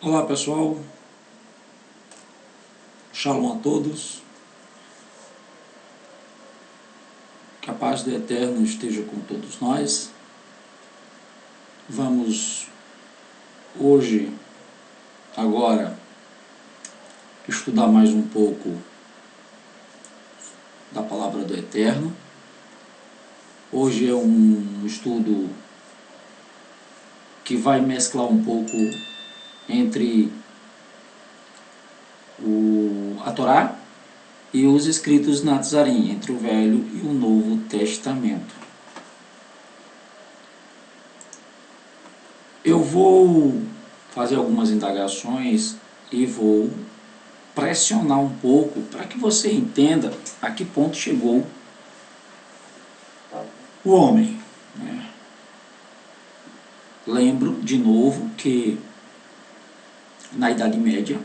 Olá pessoal, Shalom a todos, que a paz do Eterno esteja com todos nós. Vamos hoje, agora, estudar mais um pouco da Palavra do Eterno. Hoje é um estudo que vai mesclar um pouco entre a Torá e os escritos Nazarim, entre o Velho e o Novo Testamento. Eu vou fazer algumas indagações e vou pressionar um pouco para que você entenda a que ponto chegou o homem. Lembro de novo que na Idade Média,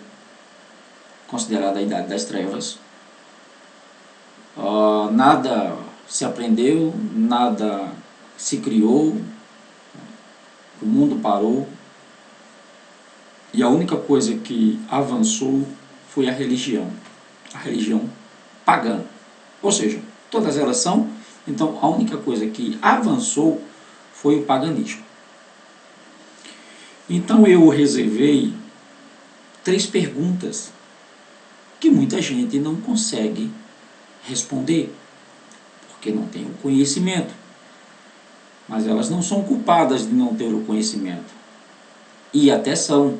considerada a Idade das Trevas, nada se aprendeu, nada se criou, o mundo parou e a única coisa que avançou foi a religião pagã. Ou seja, todas elas são, então a única coisa que avançou foi o paganismo. Então eu reservei 3 perguntas que muita gente não consegue responder, porque não tem o conhecimento. Mas elas não são culpadas de não ter o conhecimento. E até são.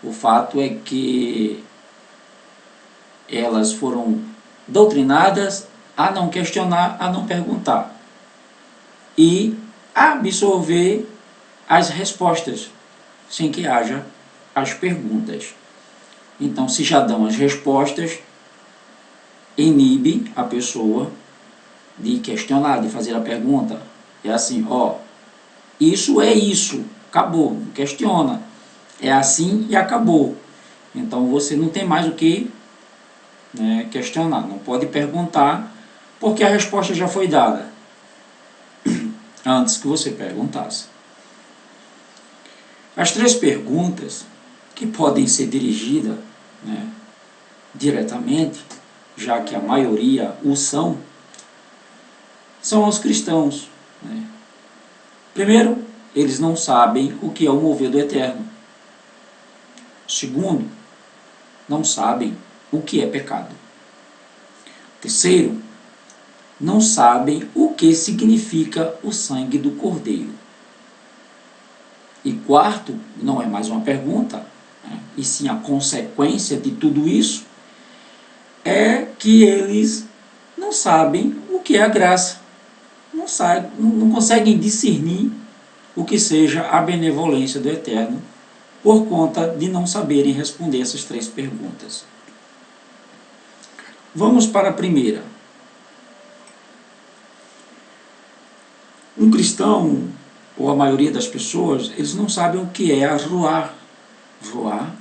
O fato é que elas foram doutrinadas a não questionar, a não perguntar. E a absorver as respostas, sem que haja as perguntas. Então, se já dão as respostas, inibe a pessoa de questionar, de fazer a pergunta. É assim, isso é isso, acabou, não questiona. É assim e acabou. Então você não tem mais o que questionar, não pode perguntar, porque a resposta já foi dada antes que você perguntasse. As 3 perguntas que podem ser dirigidas diretamente, já que a maioria o são aos cristãos. Primeiro, eles não sabem o que é o mover do Eterno. Segundo, não sabem o que é pecado. Terceiro, não sabem o que significa o sangue do Cordeiro. E quarto, não é mais uma pergunta, e sim a consequência de tudo isso, é que eles não sabem o que é a graça. Não conseguem discernir o que seja a benevolência do Eterno, por conta de não saberem responder essas 3 perguntas. Vamos para a primeira. Um cristão, ou a maioria das pessoas, eles não sabem o que é a ruá. Ruá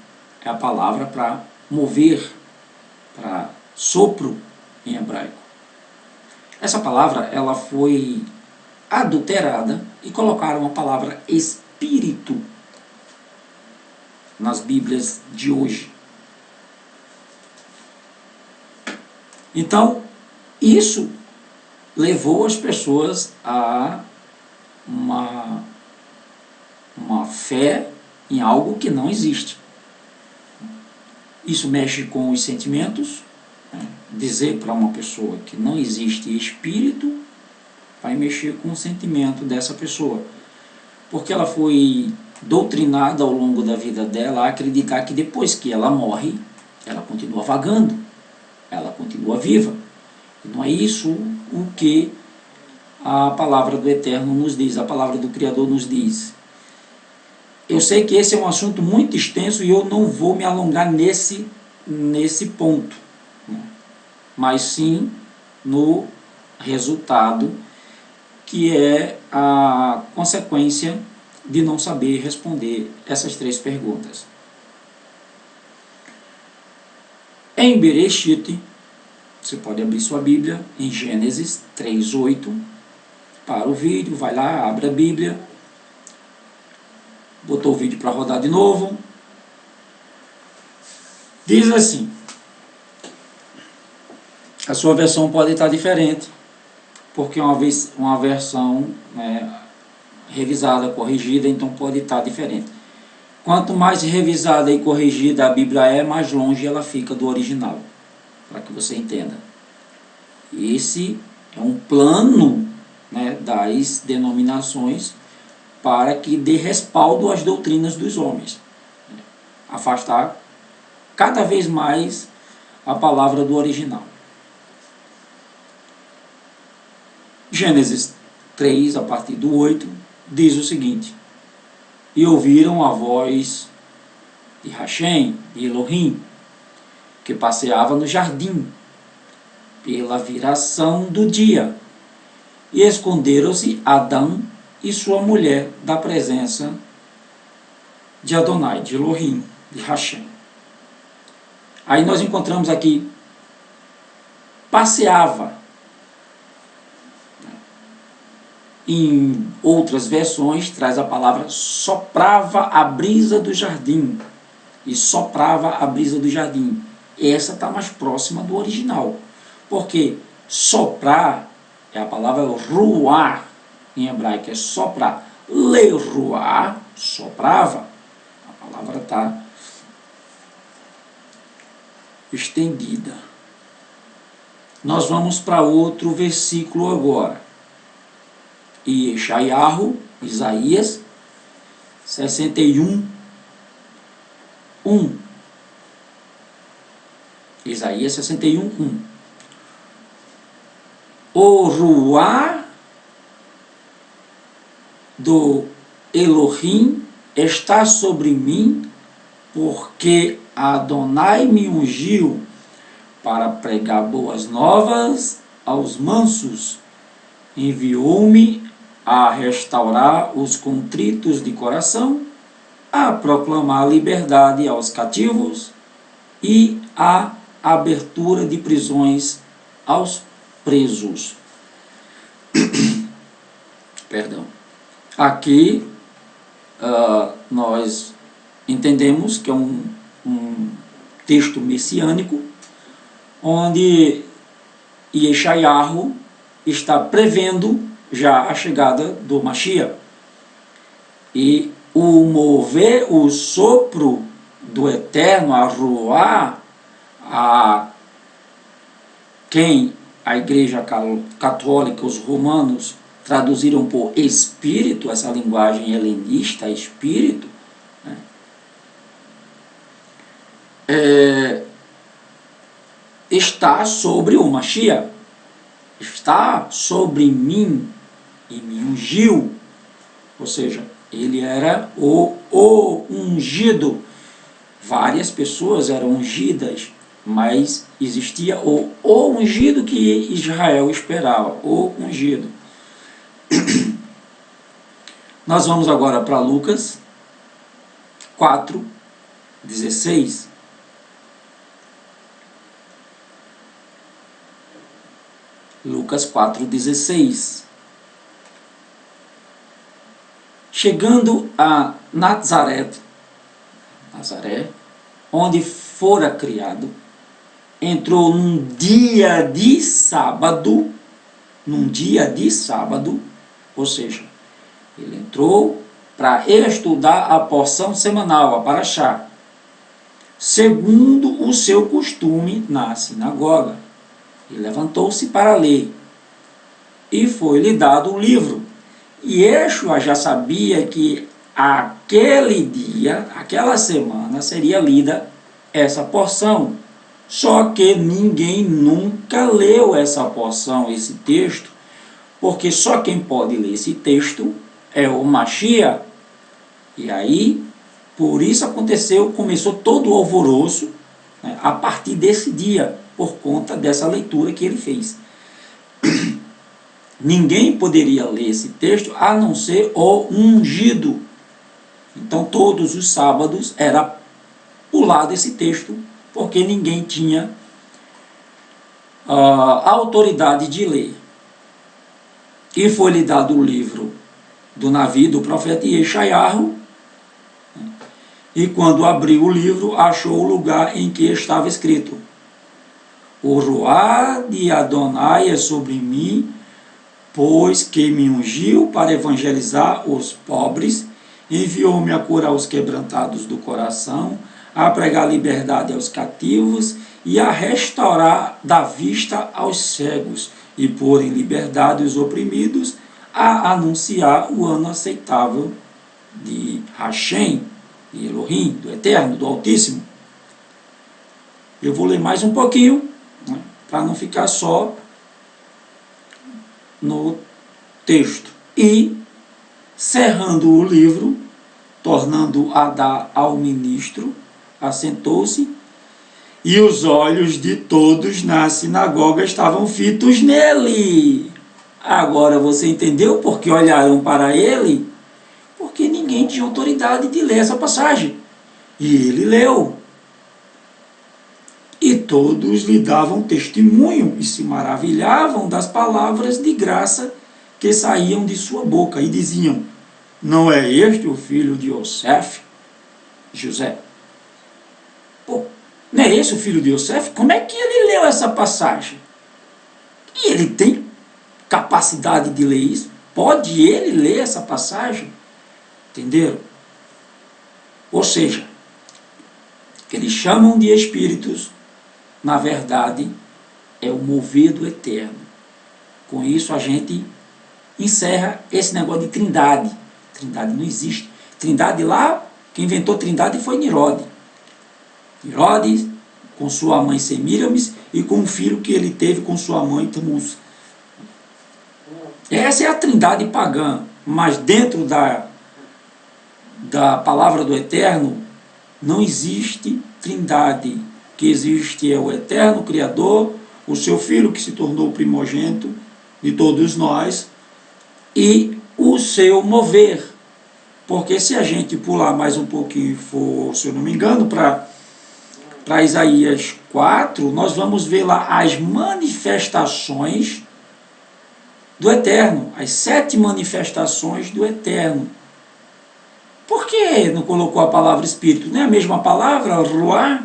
é a palavra para mover, para sopro em hebraico. Essa palavra ela foi adulterada e colocaram a palavra espírito nas Bíblias de hoje. Então, isso levou as pessoas a uma fé em algo que não existe. Isso mexe com os sentimentos. Dizer para uma pessoa que não existe espírito vai mexer com o sentimento dessa pessoa, porque ela foi doutrinada ao longo da vida dela a acreditar que depois que ela morre, ela continua vagando, ela continua viva. E não é isso o que a palavra do Eterno nos diz, a palavra do Criador nos diz. Eu sei que esse é um assunto muito extenso e eu não vou me alongar nesse ponto, mas sim no resultado, que é a consequência de não saber responder essas 3 perguntas. Em Bereshit, você pode abrir sua Bíblia, em Gênesis 3:8, para o vídeo, vai lá, abre a Bíblia, botou o vídeo para rodar de novo, Diz assim, a sua versão pode estar diferente, porque uma versão revisada, corrigida, então pode estar diferente. Quanto mais revisada e corrigida a Bíblia é, mais longe ela fica do original, para que você entenda. Esse é um plano, das denominações para que dê respaldo às doutrinas dos homens. Afastar cada vez mais a palavra do original. Gênesis 3, a partir do 8, diz o seguinte: e ouviram a voz de Hashem, de Elohim, que passeava no jardim, pela viração do dia, e esconderam-se Adão e sua mulher da presença de Adonai, de Elohim, de Hashem. Aí nós encontramos aqui, passeava. Em outras versões, traz a palavra soprava a brisa do jardim. E soprava a brisa do jardim. Essa está mais próxima do original. Porque soprar é a palavra ruar, em hebraico é soprar. Leruar, soprava. A palavra está estendida. Nós vamos para outro versículo agora. E Yeshayahu, Isaías 61, 1. Isaías 61, 1. O ruá do Elohim está sobre mim, porque Adonai me ungiu para pregar boas novas aos mansos, enviou-me a restaurar os contritos de coração, a proclamar liberdade aos cativos e a abertura de prisões aos presos. Perdão. Aqui nós entendemos que é um texto messiânico, onde Yeshayahu está prevendo já a chegada do Mashiach. E o mover, o sopro do Eterno, a ruá, a quem a Igreja Católica, os romanos, traduziram por espírito, essa linguagem helenista, espírito, está sobre o Mashiach, está sobre mim e me ungiu, ou seja, ele era o ungido. Várias pessoas eram ungidas, mas existia o ungido que Israel esperava, o ungido. Nós vamos agora para Lucas 4, 16. Lucas 4,16. Chegando a Nazaré, onde fora criado, entrou num dia de sábado, ou seja, ele entrou para estudar a porção semanal, a Parashá, segundo o seu costume na sinagoga. E levantou-se para ler, e foi-lhe dado o livro. E Yeshua já sabia que aquele dia, aquela semana, seria lida essa porção. Só que ninguém nunca leu essa porção, esse texto, porque só quem pode ler esse texto é o Mashiach. E aí, por isso começou todo o alvoroço, a partir desse dia, por conta dessa leitura que ele fez. Ninguém poderia ler esse texto a não ser o ungido. Então todos os sábados era pulado esse texto, porque ninguém tinha a autoridade de ler. E foi-lhe dado o livro do Navi, do profeta Yeshayahu, e quando abriu o livro, achou o lugar em que estava escrito: o Ruá de Adonai é sobre mim, pois que me ungiu para evangelizar os pobres, enviou-me a curar os quebrantados do coração, a pregar liberdade aos cativos e a restaurar da vista aos cegos, e pôr em liberdade os oprimidos, a anunciar o ano aceitável de Hashem, de Elohim, do Eterno, do Altíssimo. Eu vou ler mais um pouquinho, né, para não ficar só no texto. E, cerrando o livro, tornando a dar ao ministro, assentou-se, e os olhos de todos na sinagoga estavam fitos nele. Agora você entendeu por que olharam para ele? Porque ninguém tinha autoridade de ler essa passagem. E ele leu. E todos lhe davam testemunho e se maravilhavam das palavras de graça que saíam de sua boca. E diziam: não é este o filho de Yosef? José. Pô, não é esse o filho de Yosef? Como é que ele leu essa passagem? E ele tem capacidade de ler isso? Pode ele ler essa passagem? Entenderam? Ou seja, que eles chamam de espíritos, na verdade, é o mover do Eterno. Com isso a gente encerra esse negócio de trindade. Trindade não existe. Trindade lá, quem inventou trindade foi Nirode. Nirode, com sua mãe Semíramis, e com um filho que ele teve com sua mãe Tammuz. Essa é a trindade pagã, mas dentro da palavra do Eterno não existe trindade. O que existe é o Eterno Criador, o seu Filho que se tornou primogênito de todos nós, e o seu mover. Porque se a gente pular mais um pouquinho e for, se eu não me engano, para Isaías 4, nós vamos ver lá as manifestações do Eterno, as 7 manifestações do Eterno. Por que não colocou a palavra Espírito? Não é a mesma palavra, Ruá?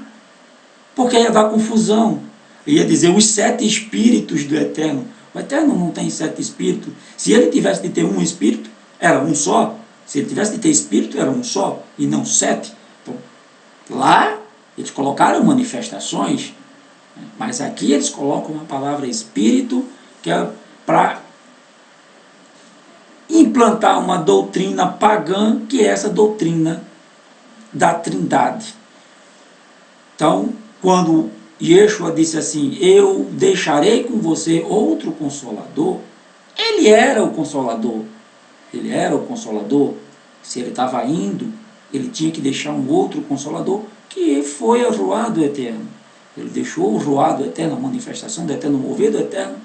Porque ia dar confusão. Ia dizer os 7 Espíritos do Eterno. O Eterno não tem 7 Espíritos. Se ele tivesse de ter um Espírito, era um só. Se ele tivesse de ter Espírito, era um só, e não 7. Bom, lá, eles colocaram manifestações, mas aqui eles colocam a palavra Espírito, que é para implantar uma doutrina pagã, que é essa doutrina da Trindade. Então, quando Yeshua disse assim: eu deixarei com você outro Consolador, ele era o Consolador. Ele era o Consolador. Se ele estava indo, ele tinha que deixar um outro Consolador, que foi o Ruá do Eterno. Ele deixou o Ruá do Eterno, a manifestação do Eterno, o mover do Eterno,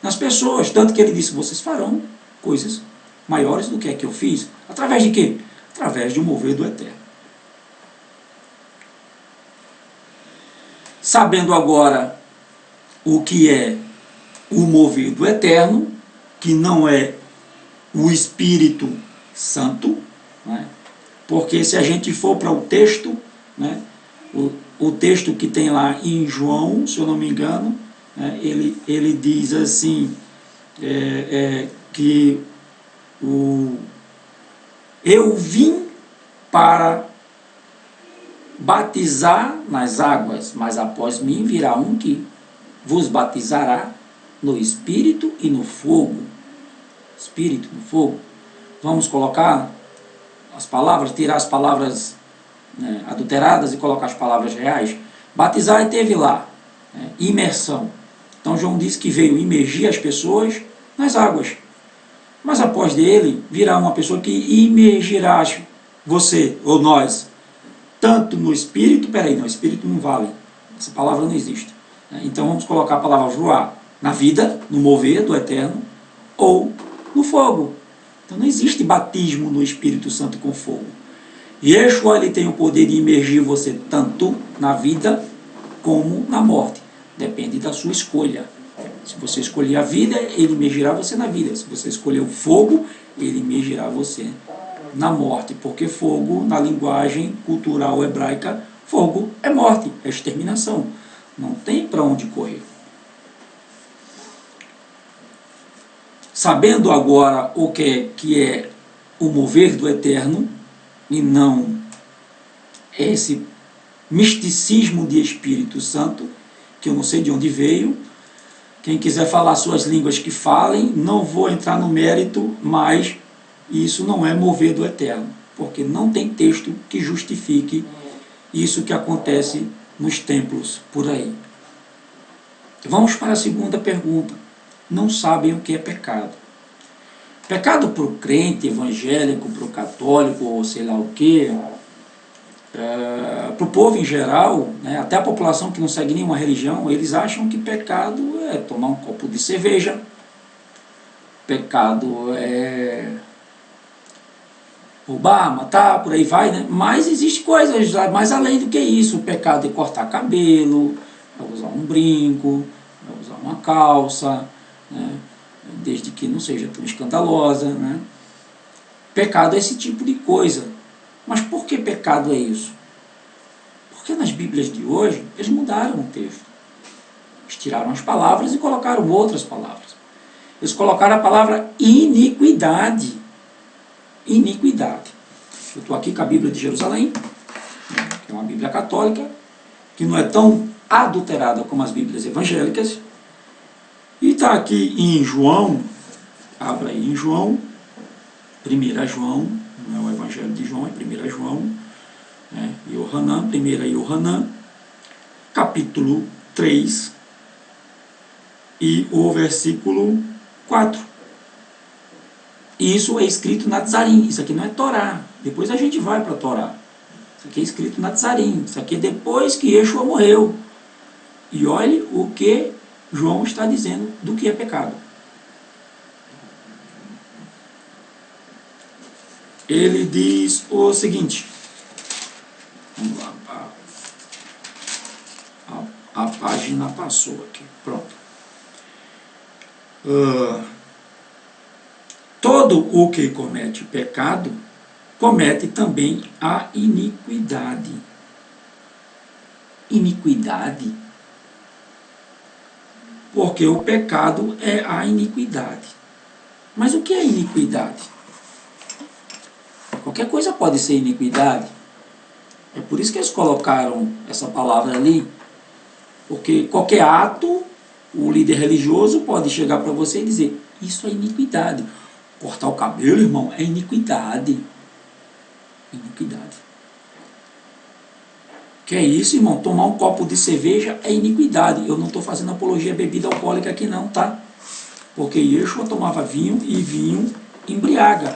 nas pessoas. Tanto que ele disse: vocês farão coisas maiores do que a que eu fiz. Através de quê? Através de um mover do Eterno. Sabendo agora o que é o mover do Eterno, que não é o Espírito Santo, né? Porque se a gente for para o texto, né, o texto que tem lá em João, se eu não me engano, né, ele diz assim, que eu vim para batizar nas águas, mas após mim virá um que vos batizará no Espírito e no fogo. Espírito, no fogo. Vamos colocar as palavras, tirar as palavras, né, adulteradas e colocar as palavras reais. Batizar teve lá, né, imersão. Então João disse que veio imergir as pessoas nas águas. Mas após dele virá uma pessoa que imergirá você ou nós tanto no Espírito. Peraí, não, Espírito não vale, essa palavra não existe. Então vamos colocar a palavra Ruá na vida, no mover do Eterno, ou no fogo. Então não existe batismo no Espírito Santo com fogo. Yeshua, ele tem o poder de imergir você tanto na vida como na morte. Depende da sua escolha. Se você escolher a vida, ele imergirá você na vida. Se você escolher o fogo, ele imergirá você na morte, porque fogo, na linguagem cultural hebraica, fogo é morte, é exterminação. Não tem para onde correr. Sabendo agora o que é o mover do Eterno, e não esse misticismo de Espírito Santo, que eu não sei de onde veio. Quem quiser falar suas línguas que falem, não vou entrar no mérito, mas isso não é mover do Eterno, porque não tem texto que justifique isso que acontece nos templos por aí. Vamos para a segunda pergunta. Não sabem o que é pecado. Pecado para o crente evangélico, para o católico, ou sei lá o que, para o povo em geral, né, até a população que não segue nenhuma religião, eles acham que pecado é tomar um copo de cerveja, pecado é roubar, matar, por aí vai, né? Mas existe coisas mais além do que isso. O pecado é cortar cabelo, é usar um brinco, é usar uma calça, né? Desde que não seja tão escandalosa, né? Pecado é esse tipo de coisa. Mas por que pecado é isso? Porque nas Bíblias de hoje, eles mudaram o texto. Eles tiraram as palavras e colocaram outras palavras. Eles colocaram a palavra iniquidade. Iniquidade. Eu estou aqui com a Bíblia de Jerusalém, que é uma Bíblia católica, que não é tão adulterada como as Bíblias evangélicas. E está aqui em João, abra aí em João, 1 João, não é o Evangelho de João, é 1 João, né? Yohanan, 1 Yohanan, capítulo 3, e o versículo 4. Isso é escrito na Tzarim, isso aqui não é Torá, depois a gente vai para a Torá. Isso aqui é escrito na Tzarim, isso aqui é depois que Yeshua morreu. E olhe o que João está dizendo do que é pecado. Ele diz o seguinte, vamos lá, a página passou aqui, pronto. Todo o que comete pecado, comete também a iniquidade. Iniquidade? Porque o pecado é a iniquidade. Mas o que é iniquidade? Qualquer coisa pode ser iniquidade. É por isso que eles colocaram essa palavra ali. Porque qualquer ato, o líder religioso pode chegar para você e dizer, isso é iniquidade. Cortar o cabelo, irmão, é iniquidade. Iniquidade. Que é isso, irmão? Tomar um copo de cerveja é iniquidade. Eu não estou fazendo apologia à bebida alcoólica aqui não, tá? Porque Yeshua tomava vinho e vinho embriaga.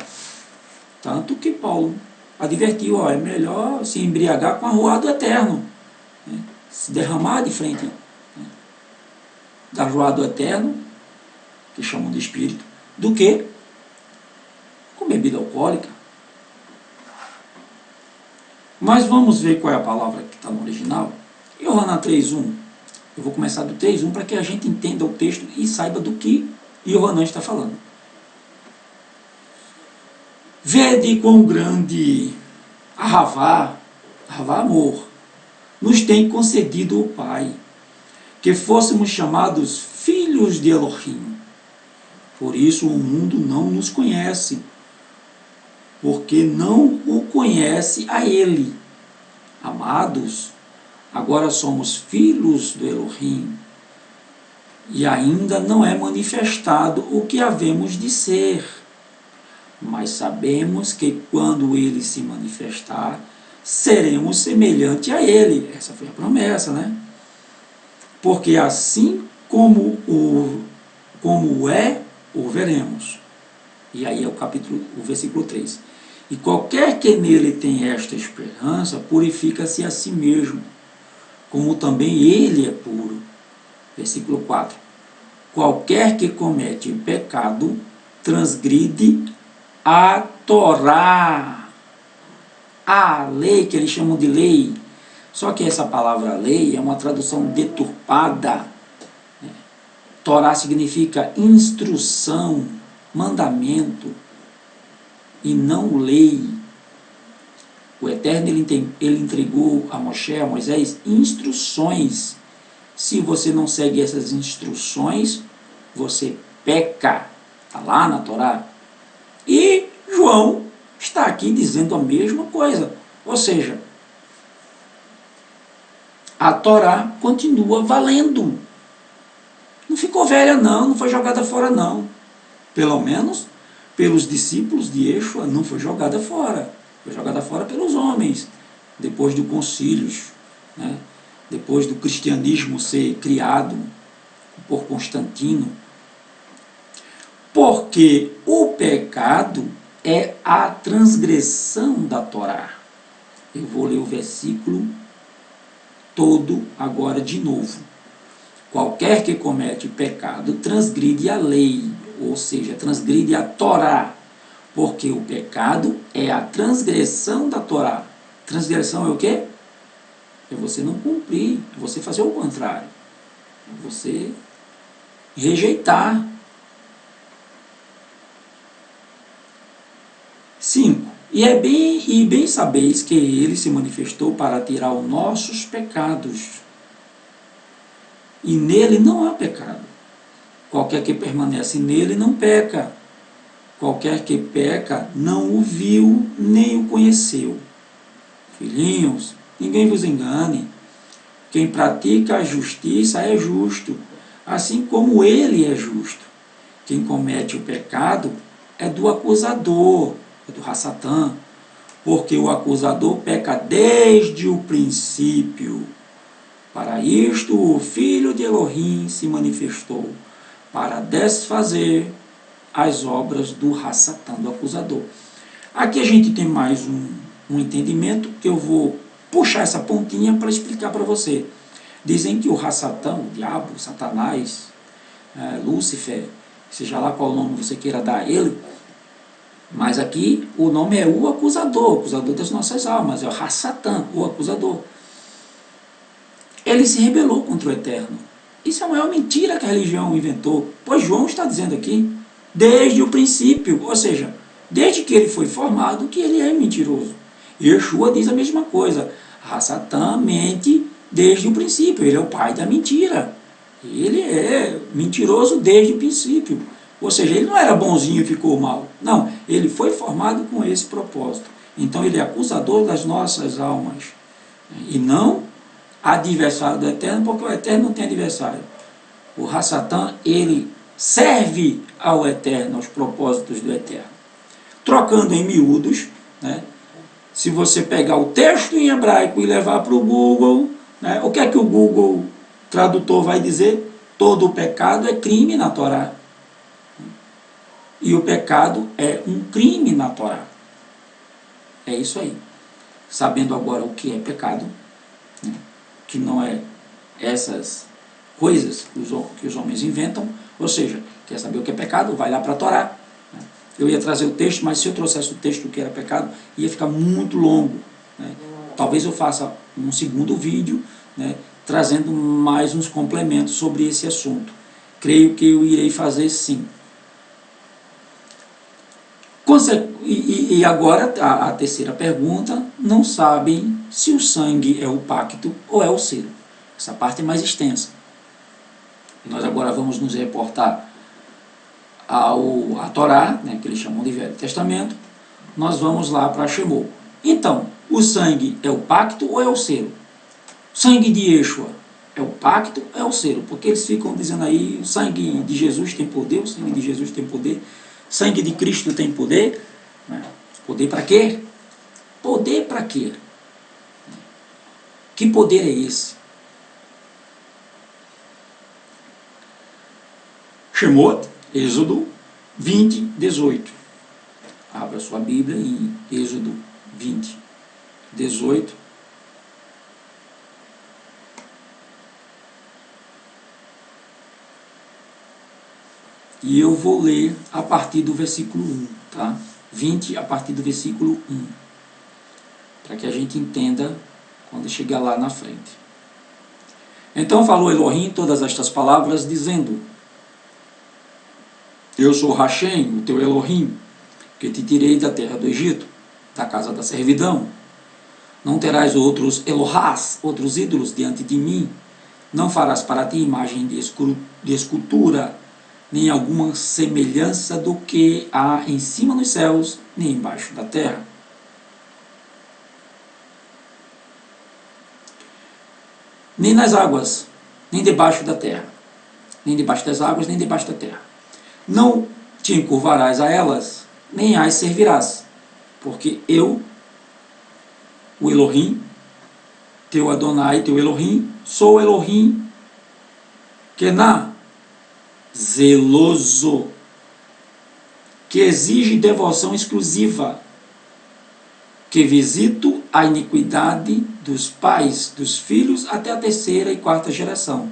Tanto que Paulo advertiu, ó, é melhor se embriagar com a rua do Eterno, né? Se derramar de frente, né, da rua do Eterno, que chamam de Espírito, do que com bebida alcoólica. Mas vamos ver qual é a palavra que está no original. Yohanan 3.1. Eu vou começar do 3.1 para que a gente entenda o texto e saiba do que Yohanan está falando. Vede quão grande Ahavá, amor, nos tem concedido o Pai, que fôssemos chamados filhos de Elohim. Por isso o mundo não nos conhece, porque não o conhece a Ele. Amados, agora somos filhos do Elohim, e ainda não é manifestado o que havemos de ser. Mas sabemos que quando Ele se manifestar, seremos semelhante a Ele. Essa foi a promessa, né? Porque assim como é, o veremos. E aí é o versículo 3. E qualquer que nele tem esta esperança, purifica-se a si mesmo, como também ele é puro. Versículo 4. Qualquer que comete pecado, transgride a Torá, a lei, que eles chamam de lei. Só que essa palavra lei é uma tradução deturpada. Torá significa instrução, mandamento. e não lei. O Eterno ele entregou a Moisés instruções. Se você não segue essas instruções, você peca. Está lá na Torá. E João está aqui dizendo a mesma coisa. Ou seja, a Torá continua valendo. Não ficou velha não, não foi jogada fora não. Pelo menos pelos discípulos de Yeshua não foi jogada fora. Foi jogada fora pelos homens, depois do concílios, né? Depois do cristianismo ser criado por Constantino. Porque o pecado é a transgressão da Torá. Eu vou ler o versículo todo agora de novo. Qualquer que comete pecado transgride a lei, ou seja, transgride a Torá, porque o pecado é a transgressão da Torá. Transgressão é o quê? É você não cumprir, é você fazer o contrário, é você rejeitar. 5. E bem sabeis que ele se manifestou para tirar os nossos pecados, e nele não há pecado. Qualquer que permanece nele não peca. Qualquer que peca não o viu nem o conheceu. Filhinhos, ninguém vos engane. Quem pratica a justiça é justo, assim como ele é justo. Quem comete o pecado é do acusador, é do Hassatã, porque o acusador peca desde o princípio. Para isto o Filho de Elohim se manifestou, para desfazer as obras do Hassatã, do acusador. Aqui a gente tem mais um entendimento que eu vou puxar essa pontinha para explicar para você. Dizem que o Hassatã, o diabo, Satanás, Lúcifer, seja lá qual nome você queira dar a ele, mas aqui o nome é o acusador das nossas almas, é o Hassatã, o acusador. Ele se rebelou contra o Eterno. Isso é a maior mentira que a religião inventou, pois João está dizendo aqui, desde o princípio, ou seja, desde que ele foi formado, que ele é mentiroso. Yeshua diz a mesma coisa, Hassatã mente desde o princípio, ele é o pai da mentira. Ele é mentiroso desde o princípio. Ou seja, ele não era bonzinho e ficou mal. Não, ele foi formado com esse propósito. Então ele é acusador das nossas almas. E não adversário do Eterno, porque o Eterno não tem adversário. O Hassatã, ele serve ao Eterno, aos propósitos do Eterno. Trocando em miúdos, né? Se você pegar o texto em hebraico e levar para o Google, né? O que é que o Google Tradutor vai dizer? Todo o pecado é crime na Torá. E o pecado é um crime na Torá. É isso aí. Sabendo agora o que é pecado, né? Que não é essas coisas que os homens inventam, ou seja, quer saber o que é pecado? Vai lá para a Torá. Eu ia trazer o texto, mas se eu trouxesse o texto que era pecado, ia ficar muito longo, né? Talvez eu faça um segundo vídeo, né, trazendo mais uns complementos sobre esse assunto. Creio que eu irei fazer sim. E agora a terceira pergunta, não sabem se o sangue é o pacto ou é o selo. Essa parte é mais extensa. Nós agora vamos nos reportar a Torá, né, que eles chamam de Velho Testamento. Nós vamos lá para Shemot. Então, o sangue é o pacto ou é o selo? O sangue de Yeshua é o pacto ou é o selo? Porque eles ficam dizendo aí, o sangue de Jesus tem poder, o sangue de Jesus tem poder, sangue de Cristo tem poder. Né? Poder para quê? Poder para quê? Que poder é esse? Shemot, Êxodo 20, 18. Abra sua Bíblia em Êxodo 20, 18. E eu vou ler a partir do versículo 1, tá? 20 a partir do versículo 1. Para que a gente entenda quando chegar lá na frente. Então falou Elohim todas estas palavras, dizendo: Eu sou Hashem, o teu Elohim, que te tirei da terra do Egito, da casa da servidão. Não terás outros Elohás, outros ídolos diante de mim. Não farás para ti imagem de escultura, nem alguma semelhança do que há em cima nos céus, nem embaixo da terra. Nem nas águas, nem debaixo da terra. Nem debaixo das águas, nem debaixo da terra. Não te encurvarás a elas, nem as servirás, porque eu, o Elohim, teu Adonai, teu Elohim, sou Elohim, Kená, zeloso, que exige devoção exclusiva, que visito a iniquidade dos pais, dos filhos, até a terceira e quarta geração,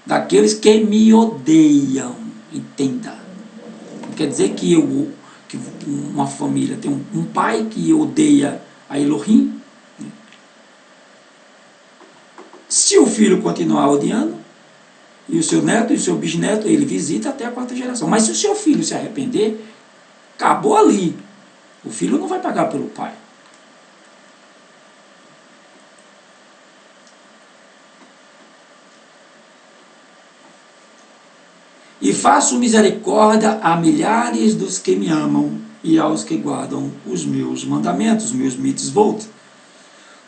daqueles que me odeiam. Entenda. Não quer dizer que uma família tem um pai que odeia a Elohim. Se o filho continuar odiando, e o seu neto e o seu bisneto, ele visita até a quarta geração. Mas se o seu filho se arrepender, acabou ali. O filho não vai pagar pelo pai. E faço misericórdia a milhares dos que me amam e aos que guardam os meus mandamentos, os meus mitzvot.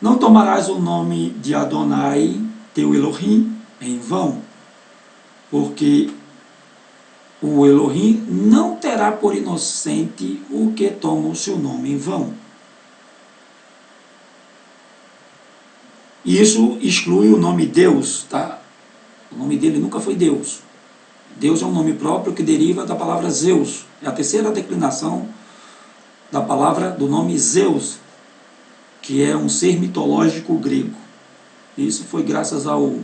Não tomarás o nome de Adonai, teu Elohim, em vão, porque o Elohim não terá por inocente o que toma o seu nome em vão. Isso exclui o nome Deus, tá? O nome dele nunca foi Deus. Deus é um nome próprio que deriva da palavra Zeus. É a terceira declinação da palavra do nome Zeus, que é um ser mitológico grego. Isso foi graças ao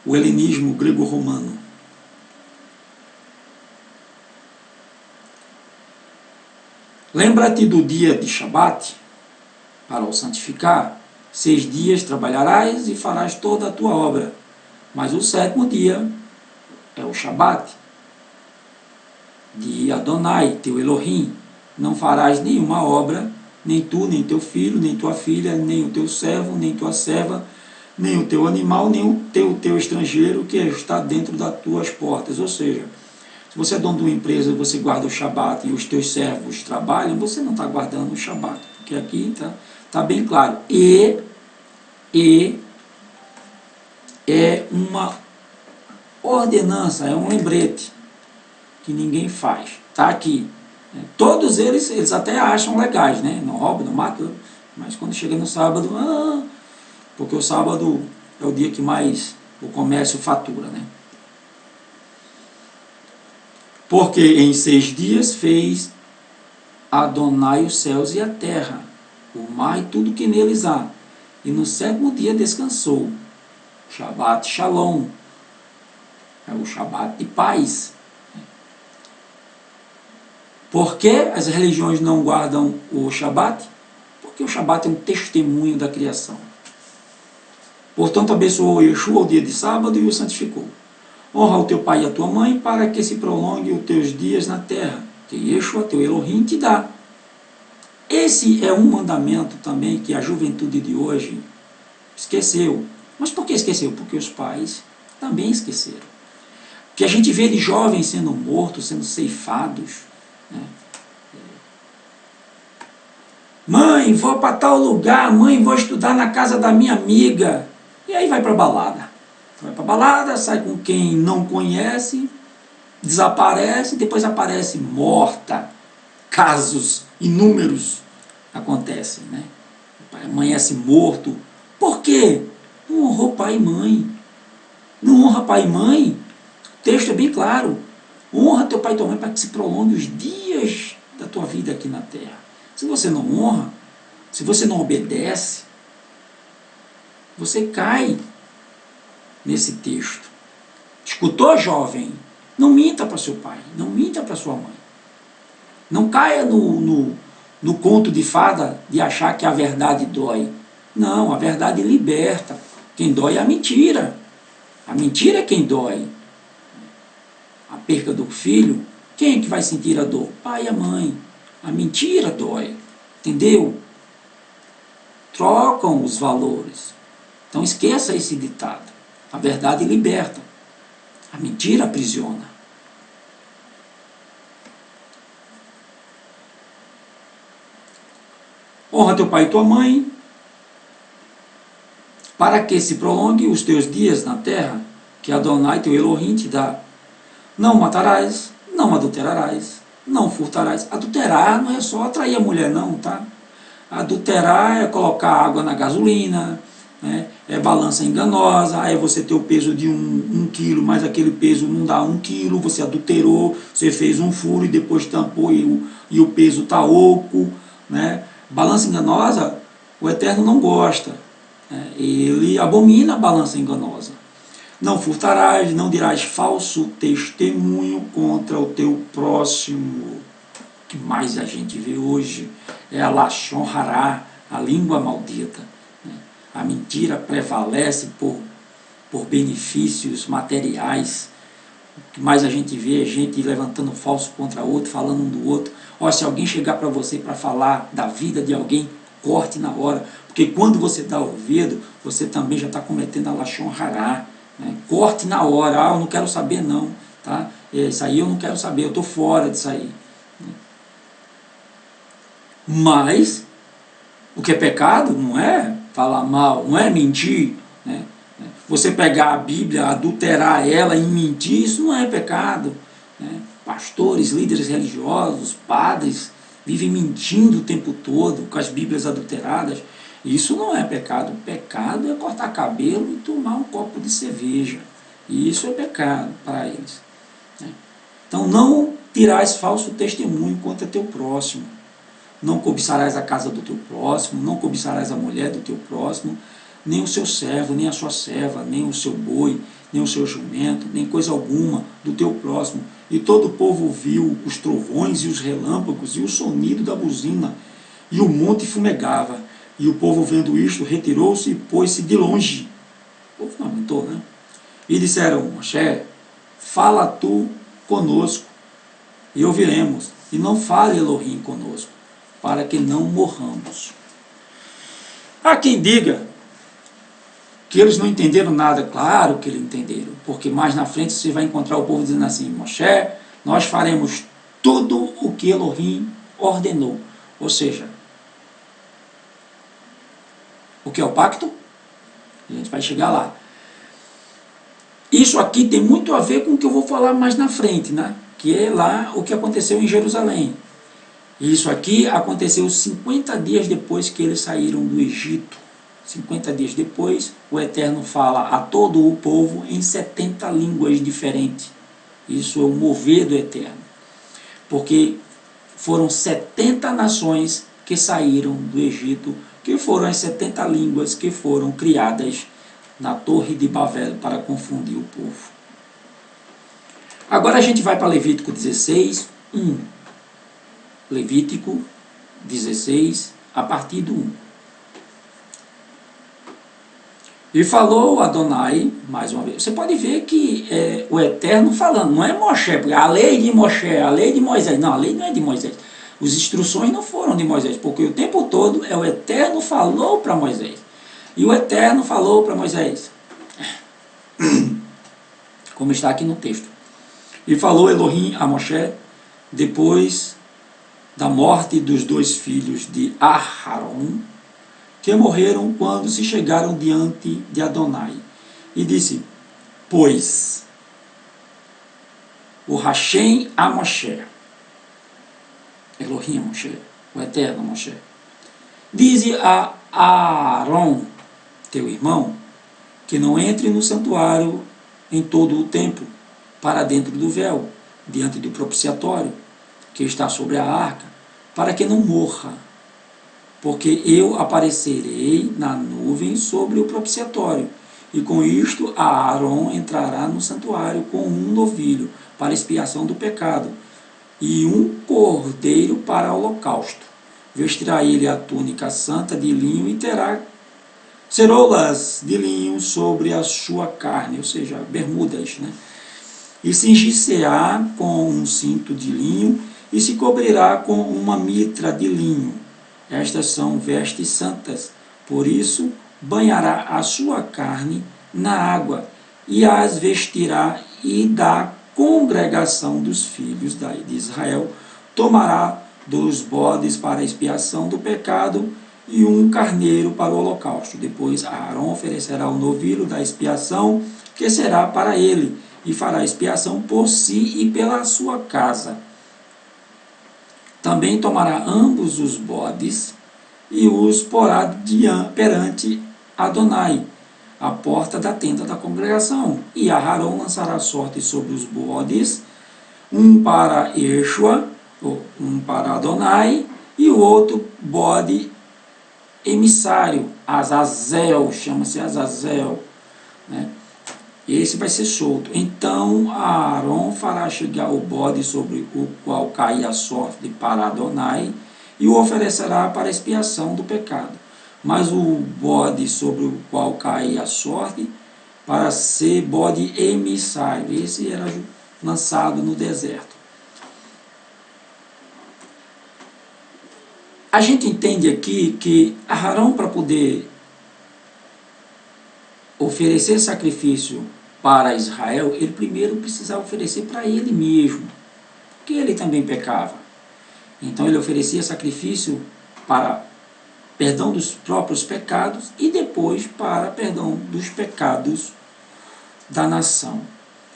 helenismo grego-romano. Lembra-te do dia de Shabat, para o santificar. 6 dias trabalharás e farás toda a tua obra, mas o 7º dia é o Shabat, de Adonai, teu Elohim. Não farás nenhuma obra, nem tu, nem teu filho, nem tua filha, nem o teu servo, nem tua serva, nem o teu animal, nem o teu estrangeiro que está dentro das tuas portas. Ou seja, se você é dono de uma empresa e você guarda o Shabat e os teus servos trabalham, você não está guardando o Shabat, porque aqui está bem claro. E é uma ordenança, é um lembrete que ninguém faz. Está aqui. Todos eles até acham legais, né? Não rouba, não mata, mas quando chega no sábado, porque o sábado é o dia que mais o comércio fatura, né? Porque em 6 dias fez Adonai os céus e a terra, o mar e tudo que neles há, e no 7º dia descansou. Shabat Shalom, é o Shabat de paz. Por que as religiões não guardam o Shabat? Porque o Shabat é um testemunho da criação. Portanto, abençoou Yeshua o dia de sábado e o santificou. Honra o teu pai e a tua mãe para que se prolongue os teus dias na terra, que Yeshua, teu Elohim, te dá. Esse é um mandamento também que a juventude de hoje esqueceu. Mas por que esqueceu? Porque os pais também esqueceram. Que a gente vê de jovens sendo mortos, sendo ceifados. Né? Mãe, vou para tal lugar, mãe, vou estudar na casa da minha amiga. E aí vai para a balada. Vai para a balada, sai com quem não conhece, desaparece, depois aparece morta. Casos inúmeros acontecem, né? Amanhece morto. Por quê? Não honrou pai e mãe. Não honra pai e mãe. O texto é bem claro. Honra teu pai e tua mãe para que se prolongue os dias da tua vida aqui na terra. Se você não honra, se você não obedece, você cai nesse texto. Escutou, jovem? Não minta para seu pai, não minta para sua mãe. Não caia no conto de fada de achar que a verdade dói. Não, a verdade liberta. Quem dói é a mentira. A mentira é quem dói. A perca do filho, Quem é que vai sentir a dor? O pai e a mãe. A mentira dói. Entendeu? Trocam os valores. Então esqueça esse ditado. A verdade liberta. A mentira aprisiona. Honra teu pai e tua mãe, para que se prolongue os teus dias na terra, que Adonai teu Elohim te dá. Não matarás, não adulterarás, não furtarás. Adulterar não é só atrair a mulher não, tá? Adulterar é colocar água na gasolina, né? É balança enganosa, aí você ter o peso de um quilo, mas aquele peso não dá 1 quilo, você adulterou, você fez um furo e depois tampou e o peso está oco, né? Balança enganosa, o Eterno não gosta, né? Ele abomina a balança enganosa. Não furtarás, não dirás falso testemunho contra o teu próximo. O que mais a gente vê hoje é a Lashon Hará, a língua maldita. A mentira prevalece por benefícios materiais. O que mais a gente vê é gente levantando falso contra outro, falando um do outro. Ó, se alguém chegar para você para falar da vida de alguém, corte na hora. Porque quando você dá ouvido, você também já está cometendo a Lashon Hará. Né? Corte na hora. Ah, eu não quero saber não. Tá? Isso aí eu não quero saber, eu estou fora disso aí. Mas o que é pecado não é falar mal, não é mentir, né? Você pegar a Bíblia, adulterar ela e mentir, isso não é pecado, né? Pastores, líderes religiosos, padres vivem mentindo o tempo todo com as Bíblias adulteradas. Isso não é pecado. Pecado é cortar cabelo e tomar um copo de cerveja. Isso é pecado para eles, né? Então não dirás falso testemunho contra teu próximo. Não cobiçarás a casa do teu próximo, não cobiçarás a mulher do teu próximo, nem o seu servo, nem a sua serva, nem o seu boi, nem o seu jumento, nem coisa alguma do teu próximo. E todo o povo viu os trovões e os relâmpagos e o sonido da buzina, e o monte fumegava. E o povo, vendo isto, retirou-se e pôs-se de longe. O povo não aguentou, né? E disseram: Moshe, fala tu conosco, e ouviremos, e não fale Elohim conosco, para que não morramos. Há quem diga que eles não entenderam nada. Claro que eles entenderam, porque mais na frente você vai encontrar o povo dizendo assim: Moshe, nós faremos tudo o que Elohim ordenou. Ou seja, o que é o pacto? A gente vai chegar lá. Isso aqui tem muito a ver com o que eu vou falar mais na frente, né? Que é lá o que aconteceu em Jerusalém. Isso aqui aconteceu 50 dias depois que eles saíram do Egito. 50 dias depois, o Eterno fala a todo o povo em 70 línguas diferentes. Isso é o mover do Eterno. Porque foram 70 nações que saíram do Egito, que foram as 70 línguas que foram criadas na Torre de Babel para confundir o povo. Agora a gente vai para Levítico 16, 1. Levítico 16, a partir do 1. E falou Adonai, mais uma vez. Você pode ver que é o Eterno falando, não é Moshe, porque a lei de Moshe, a lei de Moisés. Não, a lei não é de Moisés. As instruções não foram de Moisés, porque o tempo todo é o Eterno falou para Moisés. E o Eterno falou para Moisés, como está aqui no texto. E falou Elohim a Moshe, depois da morte dos 2 filhos de Aharon, que morreram quando se chegaram diante de Adonai. E disse: pois o Hashem a Moshe, Elohim a Moshe, o Eterno a Moshe, dize a Aaron, teu irmão, que não entre no santuário em todo o tempo, para dentro do véu, diante do propiciatório, que está sobre a arca, para que não morra, porque eu aparecerei na nuvem sobre o propiciatório, e com isto Aaron entrará no santuário com um novilho para expiação do pecado, e um cordeiro para holocausto. Vestirá ele a túnica santa de linho e terá ceroulas de linho sobre a sua carne, ou seja, bermudas, né? e cingir-se-á com um cinto de linho, e se cobrirá com uma mitra de linho. Estas são vestes santas, por isso banhará a sua carne na água, e as vestirá, e da congregação dos filhos de Israel tomará 2 bodes para a expiação do pecado, e 1 carneiro para o holocausto. Depois Arão oferecerá o novilho da expiação, que será para ele, e fará expiação por si e pela sua casa. Também tomará ambos os bodes e os porá perante Adonai, à porta da tenda da congregação. E Arão lançará sorte sobre os bodes, um para Yeshua, um para Adonai, e o outro bode emissário, Azazel, chama-se Azazel, né? Esse vai ser solto. Então Arão fará chegar o bode sobre o qual cair a sorte para Adonai, e o oferecerá para expiação do pecado. Mas o bode sobre o qual cair a sorte, para ser bode emissário. Esse era lançado no deserto. A gente entende aqui que Arão, para poder oferecer sacrifício para Israel, ele primeiro precisava oferecer para ele mesmo, porque ele também pecava. Então ele oferecia sacrifício para perdão dos próprios pecados e depois para perdão dos pecados da nação.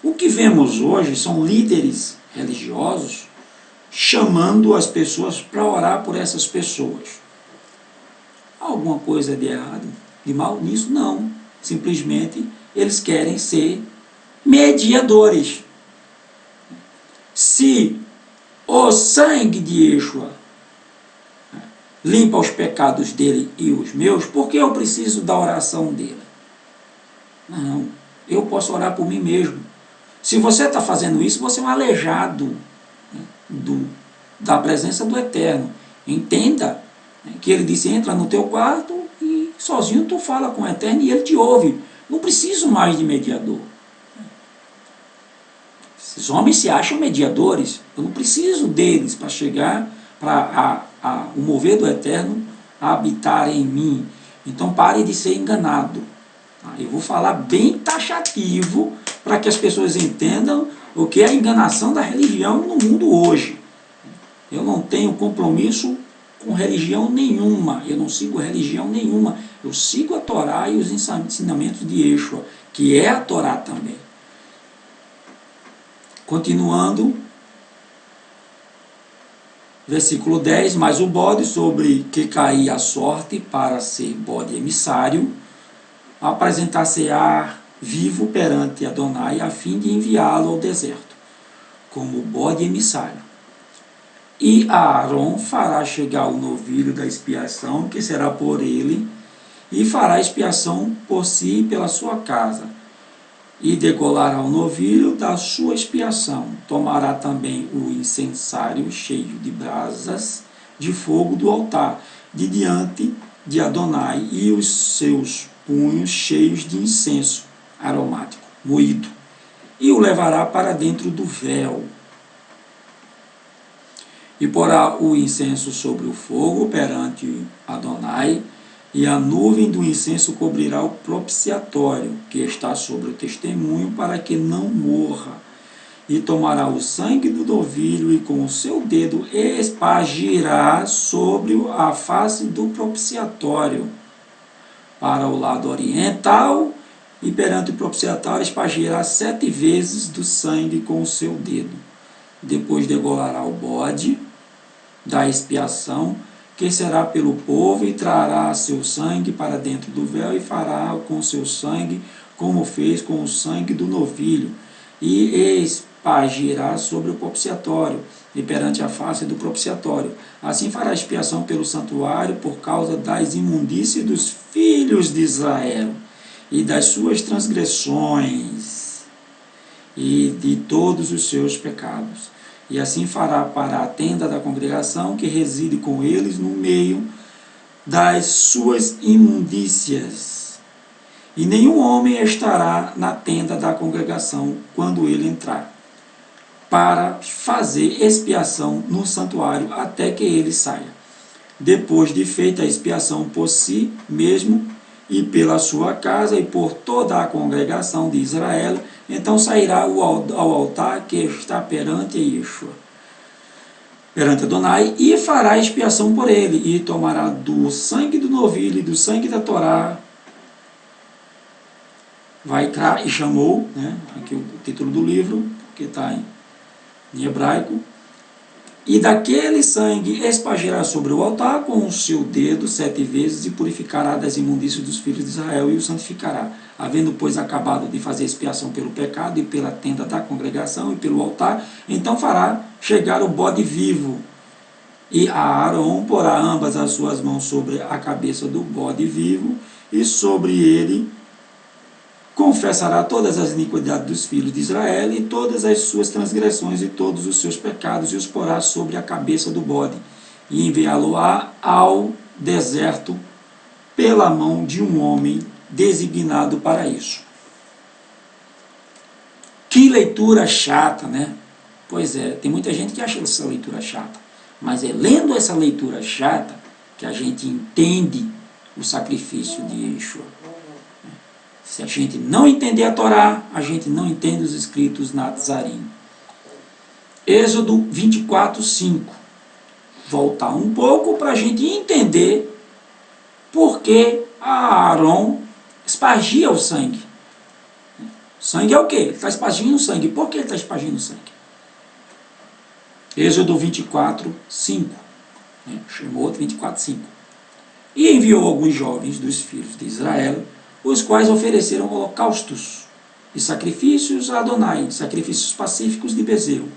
O que vemos hoje são líderes religiosos chamando as pessoas para orar por essas pessoas. Há alguma coisa de errado, de mal nisso? Não. Simplesmente eles querem ser mediadores. Se o sangue de Yeshua limpa os pecados dele e os meus, por que eu preciso da oração dele? Não, eu posso orar por mim mesmo. Se você está fazendo isso, você é um aleijado, né, da presença do Eterno. Entenda, né, que ele disse, entra no teu quarto e sozinho tu fala com o Eterno e ele te ouve. Não preciso mais de mediador. Esses homens se acham mediadores. Eu não preciso deles para chegar para o mover do Eterno a habitar em mim. Então pare de ser enganado. Eu vou falar bem taxativo para que as pessoas entendam o que é a enganação da religião no mundo hoje. Eu não tenho compromisso com religião nenhuma. Eu não sigo religião nenhuma. Eu sigo a Torá e os ensinamentos de Yeshua, que é a Torá também. Continuando, versículo 10, mas o bode sobre que cair a sorte para ser bode emissário, apresentar-se-á vivo perante Adonai, a fim de enviá-lo ao deserto, como bode emissário. E Arão fará chegar o novilho da expiação, que será por ele, e fará expiação por si e pela sua casa, e degolará o novilho da sua expiação. Tomará também o incensário cheio de brasas de fogo do altar, de diante de Adonai, e os seus punhos cheios de incenso aromático, moído, e o levará para dentro do véu. E porá o incenso sobre o fogo perante Adonai, e a nuvem do incenso cobrirá o propiciatório, que está sobre o testemunho, para que não morra. E tomará o sangue do novilho, e com o seu dedo espargirá sobre a face do propiciatório, para o lado oriental, e perante o propiciatório espargirá 7 vezes do sangue com o seu dedo. Depois degolará o bode da expiação, que será pelo povo, e trará seu sangue para dentro do véu, e fará com seu sangue como fez com o sangue do novilho, e espargirá sobre o propiciatório e perante a face do propiciatório. Assim fará expiação pelo santuário por causa das imundícias dos filhos de Israel e das suas transgressões e de todos os seus pecados. E assim fará para a tenda da congregação, que reside com eles no meio das suas imundícias. E nenhum homem estará na tenda da congregação quando ele entrar. para fazer expiação no santuário até que ele saia. Depois de feita a expiação por si mesmo e pela sua casa e por toda a congregação de Israel, então sairá ao altar que está perante Yeshua, perante Adonai, e fará expiação por ele, e tomará do sangue do novilho e do sangue da Torá, Vaikra, e chamou, né, aqui o título do livro, que está em hebraico, e daquele sangue espargirá sobre o altar com o seu dedo 7 vezes e purificará das imundícias dos filhos de Israel e o santificará. Havendo, pois, acabado de fazer expiação pelo pecado e pela tenda da congregação e pelo altar, então fará chegar o bode vivo. E Aarão porá ambas as suas mãos sobre a cabeça do bode vivo e sobre ele confessará todas as iniquidades dos filhos de Israel e todas as suas transgressões e todos os seus pecados, e os porá sobre a cabeça do bode, e enviá-lo-á ao deserto pela mão de um homem designado para isso. Que leitura chata, né? Pois é, tem muita gente que acha essa leitura chata, mas é lendo essa leitura chata que a gente entende o sacrifício de Yeshua. Se a gente não entender a Torá, a gente não entende os escritos Nazarim. Êxodo 24, 5. Voltar um pouco para a gente entender por que Aarão espargia o sangue. Sangue é o quê? Ele está espargindo o sangue. Por que ele está espargindo o sangue? Êxodo 24, 5. Chamou 24, 5. E enviou alguns jovens dos filhos de Israel, os quais ofereceram holocaustos e sacrifícios a Adonai, sacrifícios pacíficos de bezerro.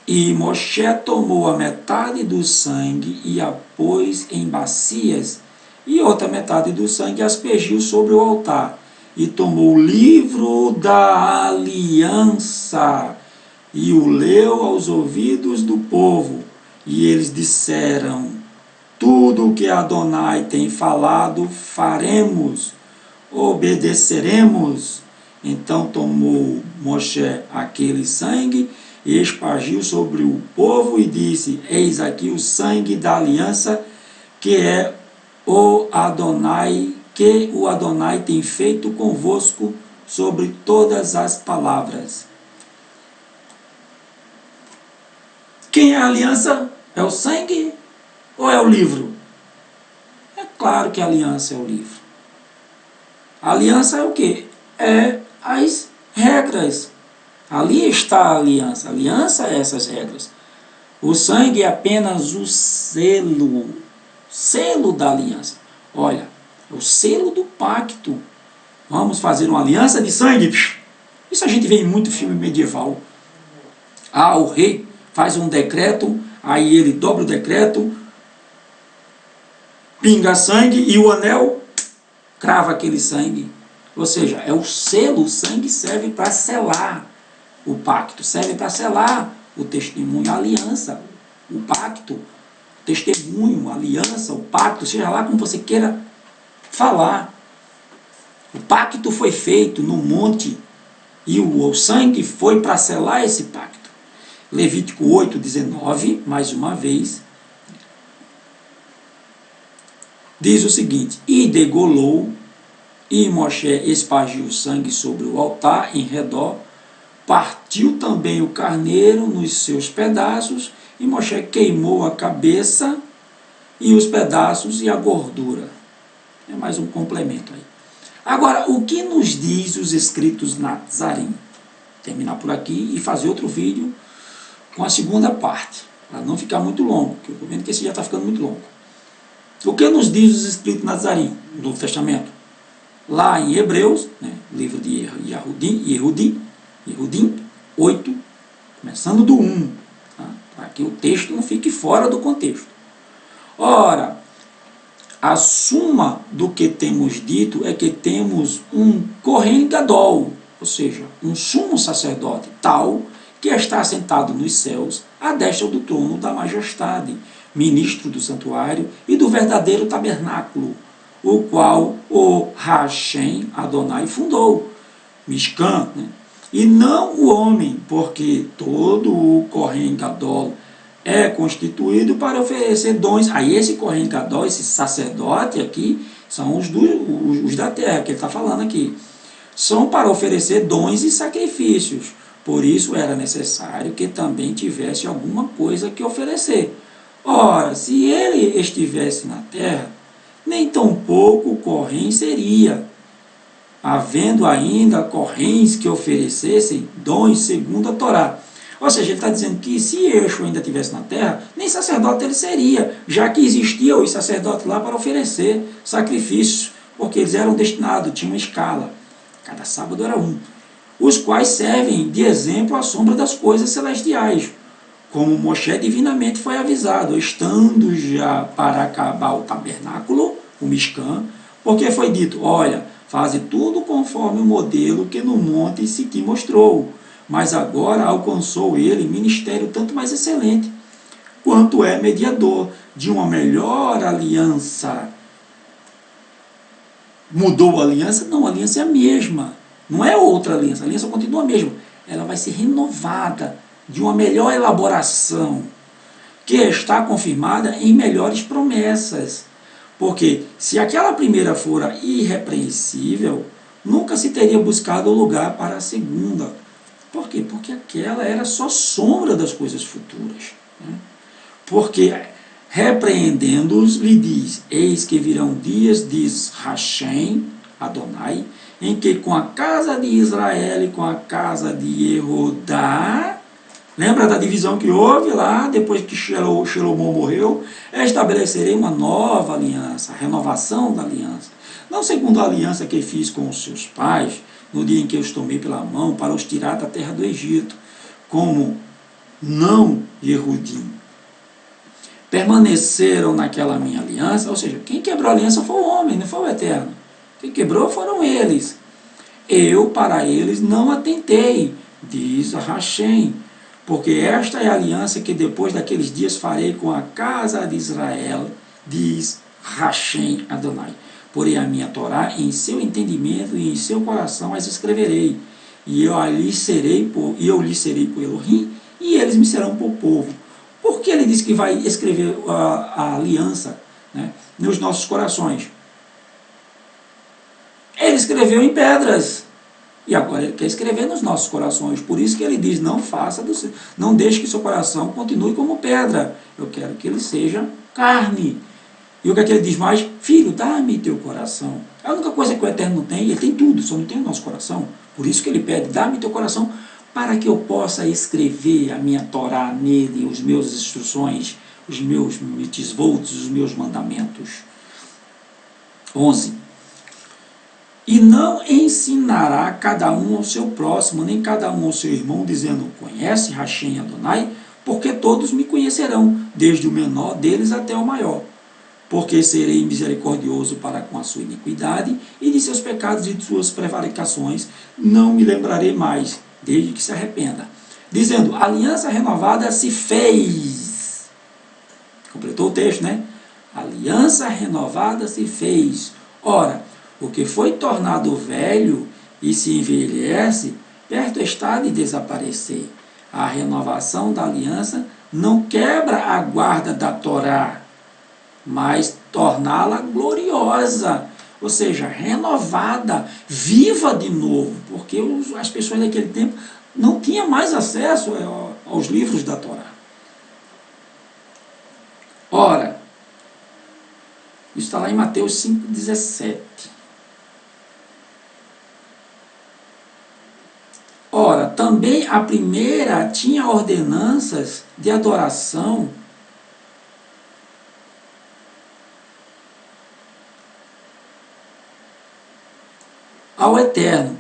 E Moshe tomou a metade do sangue e a pôs em bacias, e outra metade do sangue aspergiu sobre o altar. E tomou o livro da aliança e o leu aos ouvidos do povo. E eles disseram: tudo o que Adonai tem falado, faremos, obedeceremos. Então tomou Moshe aquele sangue e espargiu sobre o povo e disse: eis aqui o sangue da aliança que é o Adonai, que o Adonai tem feito convosco sobre todas as palavras. Quem é a aliança? É o sangue ou é o livro? É claro que a aliança é o livro. A aliança é o quê? É as regras. Ali está a aliança. A aliança é essas regras. O sangue é apenas o selo da aliança. Olha, é o selo do pacto. Vamos fazer uma aliança de sangue? Isso a gente vê em muito filme medieval. O rei faz um decreto, aí ele dobra o decreto, pinga sangue e o anel crava aquele sangue. Ou seja, é o selo, o sangue serve para selar o pacto, serve para selar o testemunho, a aliança, o pacto, testemunho, a aliança, o pacto, seja lá como você queira falar. O pacto foi feito no monte e o sangue foi para selar esse pacto. Levítico 8:19, mais uma vez, diz o seguinte: e degolou, e Moshe espargiu o sangue sobre o altar em redor, partiu também o carneiro nos seus pedaços, e Moshe queimou a cabeça e os pedaços e a gordura. É mais um complemento aí. Agora, o que nos diz os escritos Nazarim? Terminar por aqui e fazer outro vídeo com a segunda parte, para não ficar muito longo, porque eu estou vendo que esse já está ficando muito longo. O que nos diz os escritos Nazarim, do Novo Testamento? Lá em Hebreus, né, livro de Yehudim 8, começando do 1, tá? Para que o texto não fique fora do contexto. Ora, a suma do que temos dito é que temos um Kohen Gadol, ou seja, um sumo sacerdote tal que está assentado nos céus, à destra do trono da majestade, ministro do santuário e do verdadeiro tabernáculo, o qual o Hashem Adonai fundou. Mishkan, né? e não o homem, porque todo o Kohen Gadol é constituído para oferecer dons. Aí esse Kohen Gadol, esse sacerdote aqui, são os da terra, que ele está falando aqui. São para oferecer dons e sacrifícios. Por isso era necessário que também tivesse alguma coisa que oferecer. Ora, se ele estivesse na terra, nem tampouco Kohen seria, havendo ainda Kohéns que oferecessem dons segundo a Torá. Ou seja, ele está dizendo que se Yeshua ainda estivesse na terra, nem sacerdote ele seria, já que existiam os sacerdotes lá para oferecer sacrifícios, porque eles eram destinados, tinham uma escala, cada sábado era um, os quais servem de exemplo à sombra das coisas celestiais, como Moshe divinamente foi avisado, estando já para acabar o tabernáculo, o Mishkan, porque foi dito, olha, faze tudo conforme o modelo que no monte se te mostrou, mas agora alcançou ele ministério tanto mais excelente, quanto é mediador de uma melhor aliança. Mudou a aliança? Não, a aliança é a mesma, não é outra aliança, a aliança continua a mesma, ela vai ser renovada, de uma melhor elaboração, que está confirmada em melhores promessas. Porque se aquela primeira fora irrepreensível, nunca se teria buscado lugar para a segunda. Por quê? Porque aquela era só sombra das coisas futuras. Né? Porque, repreendendo-os, lhe diz, eis que virão dias, diz Hashem, Adonai, em que com a casa de Israel e com a casa de Yehudá, lembra da divisão que houve lá, depois que Salomão morreu? Estabelecerei uma nova aliança, a renovação da aliança. Não segundo a aliança que fiz com os seus pais, no dia em que eu os tomei pela mão para os tirar da terra do Egito, como não Yehudim. Permaneceram naquela minha aliança, ou seja, quem quebrou a aliança foi o homem, não foi o Eterno. Quem quebrou foram eles. Eu, para eles, não atentei, diz Hashem, porque esta é a aliança que depois daqueles dias farei com a casa de Israel, diz Hashem Adonai. Porém a minha Torá em seu entendimento e em seu coração as escreverei, e eu lhes serei por Elohim, e eles me serão por povo. Por que ele diz que vai escrever a aliança, né, nos nossos corações? Ele escreveu em pedras, e agora ele quer escrever nos nossos corações. Por isso que ele diz, não deixe que seu coração continue como pedra. Eu quero que ele seja carne. E o que é que ele diz mais? Filho, dá-me teu coração. A única coisa que o Eterno não tem, ele tem tudo, só não tem o nosso coração. Por isso que ele pede, dá-me teu coração, para que eu possa escrever a minha Torá nele, os meus instruções, os meus mitzvot, os meus mandamentos. 11. E não ensinará cada um ao seu próximo, nem cada um ao seu irmão, dizendo, conhece Hashem Adonai? Porque todos me conhecerão, desde o menor deles até o maior. Porque serei misericordioso para com a sua iniquidade, e de seus pecados e de suas prevaricações não me lembrarei mais, desde que se arrependa. Dizendo, a aliança renovada se fez. Completou o texto, né? A aliança renovada se fez. Ora, o que foi tornado velho e se envelhece, perto está de desaparecer. A renovação da aliança não quebra a guarda da Torá, mas torná-la gloriosa, ou seja, renovada, viva de novo, porque as pessoas daquele tempo não tinham mais acesso aos livros da Torá. Ora, isso está lá em Mateus 5,17. Ora, também a primeira tinha ordenanças de adoração ao Eterno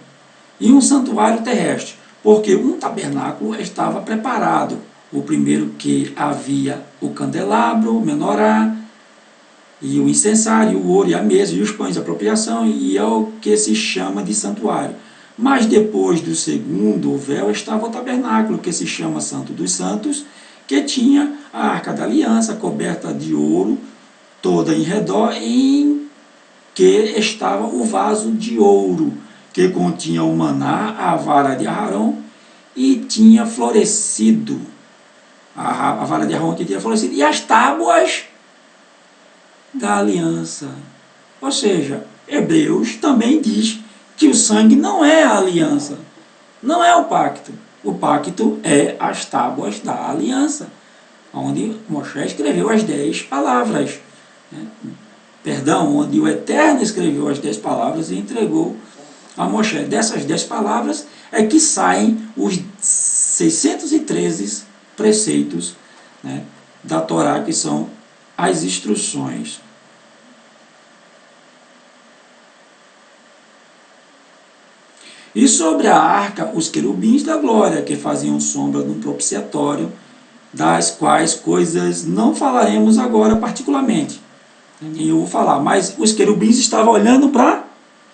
e um santuário terrestre, porque um tabernáculo estava preparado. O primeiro que havia o candelabro, o menorá, e o incensário, o ouro e a mesa, e os pães de apropriação, e é o que se chama de santuário. Mas depois do segundo, o véu, estava o tabernáculo, que se chama Santo dos Santos, que tinha a Arca da Aliança, coberta de ouro, toda em redor, em que estava o vaso de ouro, que continha o maná, a vara de Aarão, e tinha florescido. A vara de Aarão que tinha florescido, e as tábuas da aliança. Ou seja, Hebreus também diz que o sangue não é a aliança, não é o pacto. O pacto é as tábuas da aliança, onde Moisés escreveu as 10 palavras. Perdão, onde o Eterno escreveu as 10 palavras e entregou a Moisés. Dessas 10 palavras é que saem os 613 preceitos, né, da Torá, que são as instruções. E sobre a arca, os querubins da glória, que faziam sombra de um propiciatório, das quais coisas não falaremos agora particularmente. Eu vou falar, mas os querubins estavam olhando para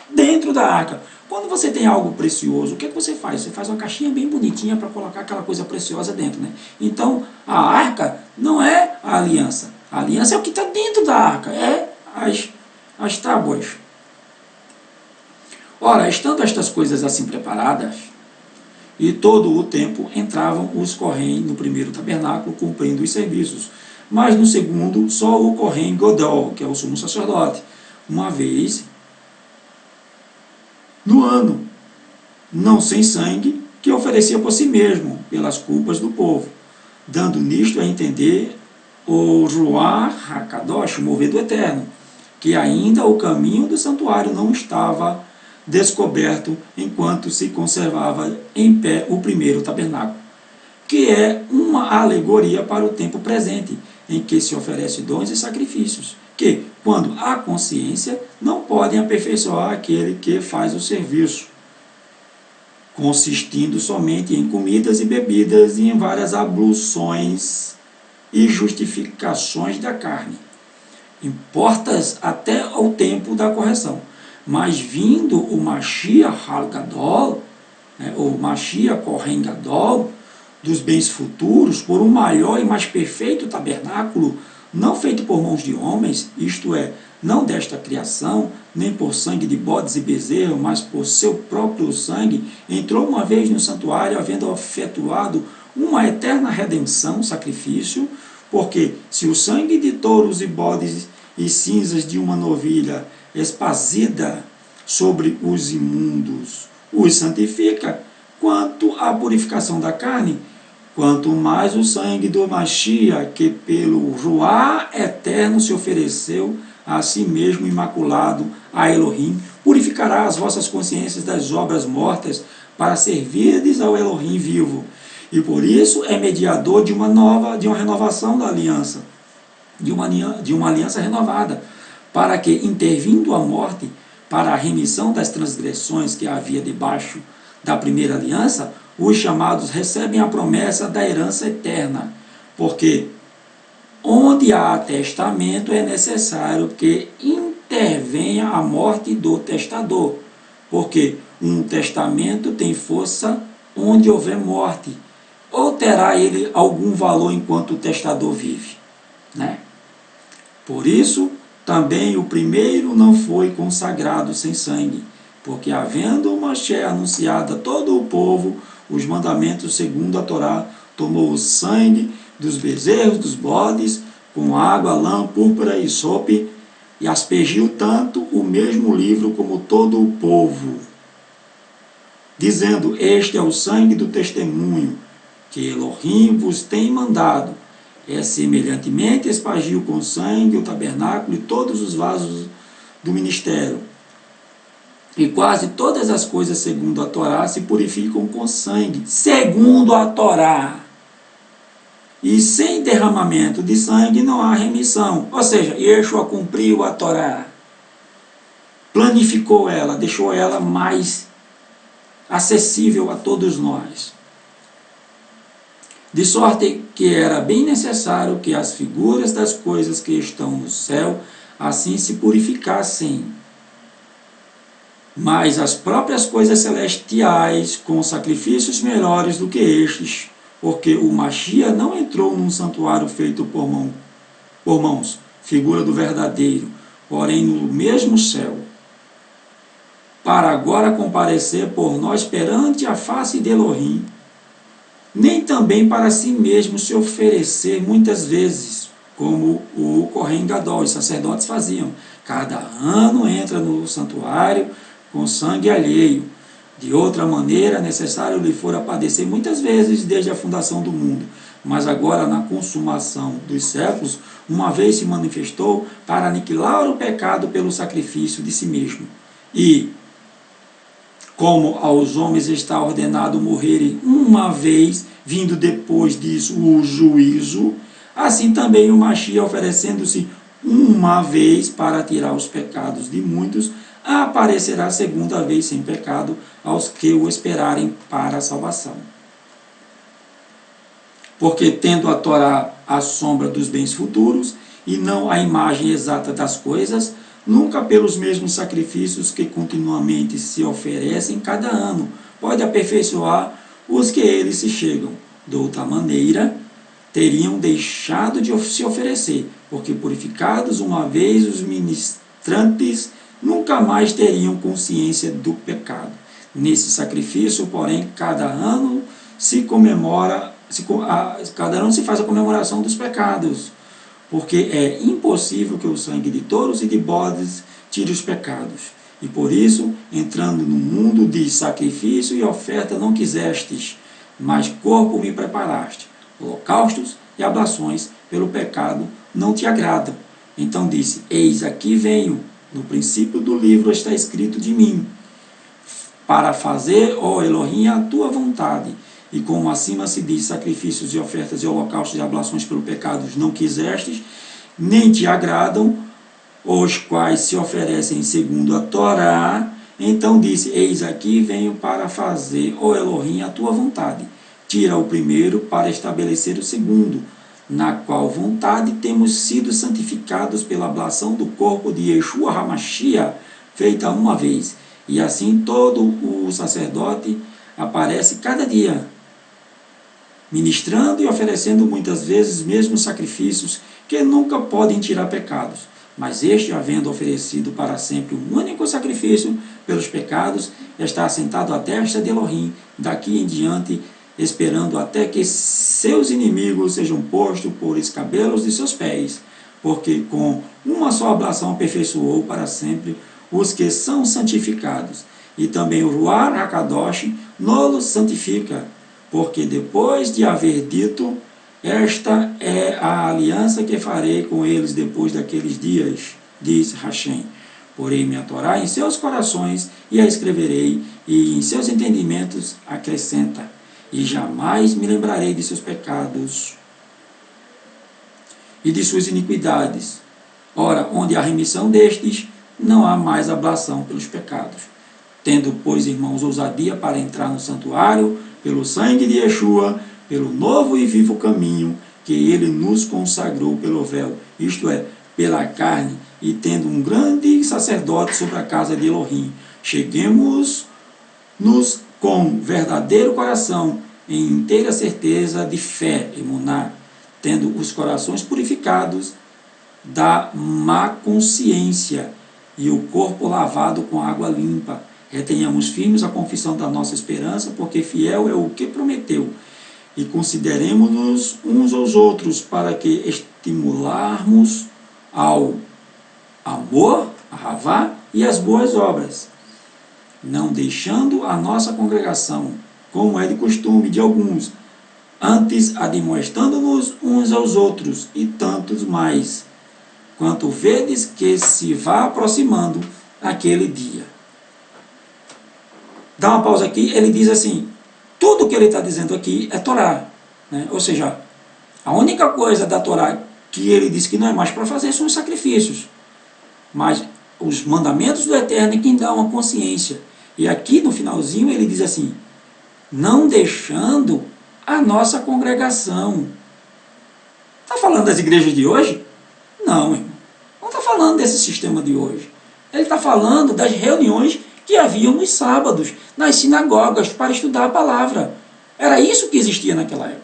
dentro da arca. Quando você tem algo precioso, o que você faz? Você faz uma caixinha bem bonitinha para colocar aquela coisa preciosa dentro, né? Então, a arca não é a aliança. A aliança é o que está dentro da arca, é as tábuas. Ora, estando estas coisas assim preparadas, e todo o tempo entravam os Corém no primeiro tabernáculo, cumprindo os serviços. Mas no segundo, só o Corém Godol, que é o sumo sacerdote, uma vez no ano, não sem sangue, que oferecia por si mesmo, pelas culpas do povo, dando nisto a entender o Ruach HaKadosh, o mover do Eterno, que ainda o caminho do santuário não estava descoberto enquanto se conservava em pé o primeiro tabernáculo, que é uma alegoria para o tempo presente, em que se oferece dons e sacrifícios, que, quando há consciência, não podem aperfeiçoar aquele que faz o serviço, consistindo somente em comidas e bebidas e em várias abluções e justificações da carne, importas até ao tempo da correção. Mas vindo o Mashiach Gadol, ou Mashiach Kohen Gadol, dos bens futuros, por um maior e mais perfeito tabernáculo, não feito por mãos de homens, isto é, não desta criação, nem por sangue de bodes e bezerros, mas por seu próprio sangue, entrou uma vez no santuário, havendo efetuado uma eterna redenção, sacrifício, porque se o sangue de touros e bodes e cinzas de uma novilha espazida sobre os imundos os santifica, quanto à purificação da carne, quanto mais o sangue do Mashiach, que pelo Ruá eterno se ofereceu a si mesmo imaculado a Elohim, purificará as vossas consciências das obras mortas, para servirdes ao Elohim vivo. E por isso é mediador de uma renovação da aliança, de uma aliança renovada, para que, intervindo a morte, para a remissão das transgressões que havia debaixo da primeira aliança, os chamados recebem a promessa da herança eterna, porque onde há testamento é necessário que intervenha a morte do testador, porque um testamento tem força onde houver morte, ou terá ele algum valor enquanto o testador vive, né? Por isso, também o primeiro não foi consagrado sem sangue, porque havendo uma Mashiach anunciada a todo o povo, os mandamentos segundo a Torá, tomou o sangue dos bezerros, dos bodes, com água, lã, púrpura e sope, e aspergiu tanto o mesmo livro como todo o povo, dizendo: este é o sangue do testemunho, que Elohim vos tem mandado. Semelhantemente espargiu com sangue o tabernáculo e todos os vasos do ministério. E quase todas as coisas segundo a Torá se purificam com sangue, segundo a Torá. E sem derramamento de sangue não há remissão. Ou seja, Yeshua cumpriu a Torá, planificou ela, deixou ela mais acessível a todos nós. De sorte que era bem necessário que as figuras das coisas que estão no céu assim se purificassem. Mas as próprias coisas celestiais, com sacrifícios melhores do que estes, porque o Mashiach não entrou num santuário feito por mãos, figura do verdadeiro, porém no mesmo céu. para agora comparecer por nós perante a face de Elohim, nem também para si mesmo se oferecer muitas vezes, como o Kohen Gadol, os sacerdotes faziam. Cada ano entra no santuário com sangue alheio. De outra maneira, necessário lhe fora padecer muitas vezes desde a fundação do mundo. Mas agora, na consumação dos séculos, uma vez se manifestou para aniquilar o pecado pelo sacrifício de si mesmo. E, como aos homens está ordenado morrerem uma vez, vindo depois disso o juízo, assim também o Mashiach, oferecendo-se uma vez para tirar os pecados de muitos, aparecerá segunda vez sem pecado aos que o esperarem para a salvação. Porque, tendo a Torá a sombra dos bens futuros, e não a imagem exata das coisas, nunca pelos mesmos sacrifícios que continuamente se oferecem cada ano, pode aperfeiçoar os que eles se chegam. De outra maneira, teriam deixado de se oferecer, porque purificados uma vez os ministrantes nunca mais teriam consciência do pecado. Nesse sacrifício, porém, cada ano se faz a comemoração dos pecados, porque é impossível que o sangue de touros e de bodes tire os pecados. E por isso, entrando no mundo de sacrifício e oferta não quisestes, mas corpo me preparaste. Holocaustos e ablações pelo pecado não te agradam. Então disse, eis aqui venho, no princípio do livro está escrito de mim, para fazer, ó Elohim, a tua vontade. E como acima se diz, sacrifícios e ofertas e holocaustos e ablações pelo pecado não quisestes, nem te agradam, os quais se oferecem segundo a Torá, então disse, eis aqui venho para fazer, ó Elohim, a tua vontade. Tira o primeiro para estabelecer o segundo, na qual vontade temos sido santificados pela ablação do corpo de Yeshua HaMashiach, feita uma vez. E assim todo o sacerdote aparece cada dia, ministrando e oferecendo muitas vezes os mesmos sacrifícios que nunca podem tirar pecados. Mas este, havendo oferecido para sempre um único sacrifício pelos pecados, está assentado à destra de Elohim, daqui em diante, esperando até que seus inimigos sejam postos por escabelos de seus pés, porque com uma só ablação aperfeiçoou para sempre os que são santificados. E também o Ruach HaKadosh nos santifica, porque depois de haver dito, esta é a aliança que farei com eles depois daqueles dias, diz Hashem. Porei minha Torá em seus corações e a escreverei, e em seus entendimentos acrescenta. E jamais me lembrarei de seus pecados e de suas iniquidades. Ora, onde há remissão destes, não há mais ablação pelos pecados. Tendo, pois, irmãos, ousadia para entrar no santuário, pelo sangue de Yeshua, pelo novo e vivo caminho que ele nos consagrou pelo véu, isto é, pela carne, e tendo um grande sacerdote sobre a casa de Elohim, cheguemos-nos com verdadeiro coração, em inteira certeza de fé, emuná, tendo os corações purificados da má consciência e o corpo lavado com água limpa. Retenhamos firmes a confissão da nossa esperança, porque fiel é o que prometeu. E consideremos-nos uns aos outros para que estimularmos ao amor, a Havá e as boas obras, não deixando a nossa congregação, como é de costume de alguns, antes admoestando-nos uns aos outros, e tantos mais, quanto vedes que se vá aproximando aquele dia. Dá uma pausa aqui, ele diz assim, tudo que ele está dizendo aqui é Torá, né? Ou seja, a única coisa da Torá que ele diz que não é mais para fazer são os sacrifícios, mas os mandamentos do Eterno é quem dá uma consciência. E aqui no finalzinho ele diz assim, não deixando a nossa congregação. Está falando das igrejas de hoje? Não, irmão. Não está falando desse sistema de hoje. Ele está falando das reuniões que haviam nos sábados, nas sinagogas, para estudar a palavra. Era isso que existia naquela época.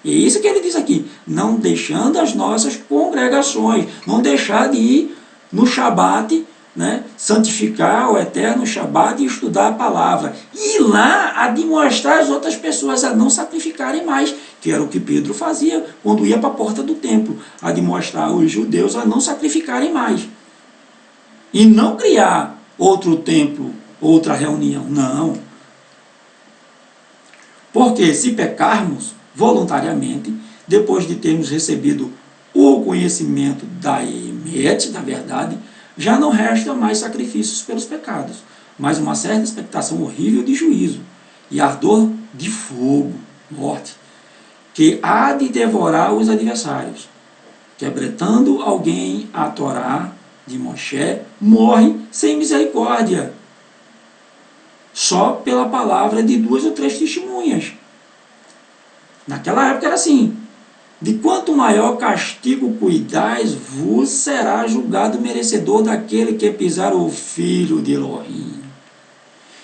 E é isso que ele diz aqui, não deixando as nossas congregações, não deixar de ir no Shabat né, santificar o eterno Shabat e estudar a palavra. E lá admoestar as outras pessoas a não sacrificarem mais, que era o que Pedro fazia quando ia para a porta do templo, admoestar os judeus a não sacrificarem mais. E não criar outro templo, outra reunião, não. Porque se pecarmos voluntariamente, depois de termos recebido o conhecimento da emet, da verdade, já não resta mais sacrifícios pelos pecados, mas uma certa expectação horrível de juízo e ardor de fogo, morte, que há de devorar os adversários. Quebrantando alguém a Torá de Moshe, morre sem misericórdia, só pela palavra de 2 ou 3 testemunhas. Naquela época era assim: de quanto maior castigo cuidais, vos será julgado merecedor daquele que pisar o filho de Elohim,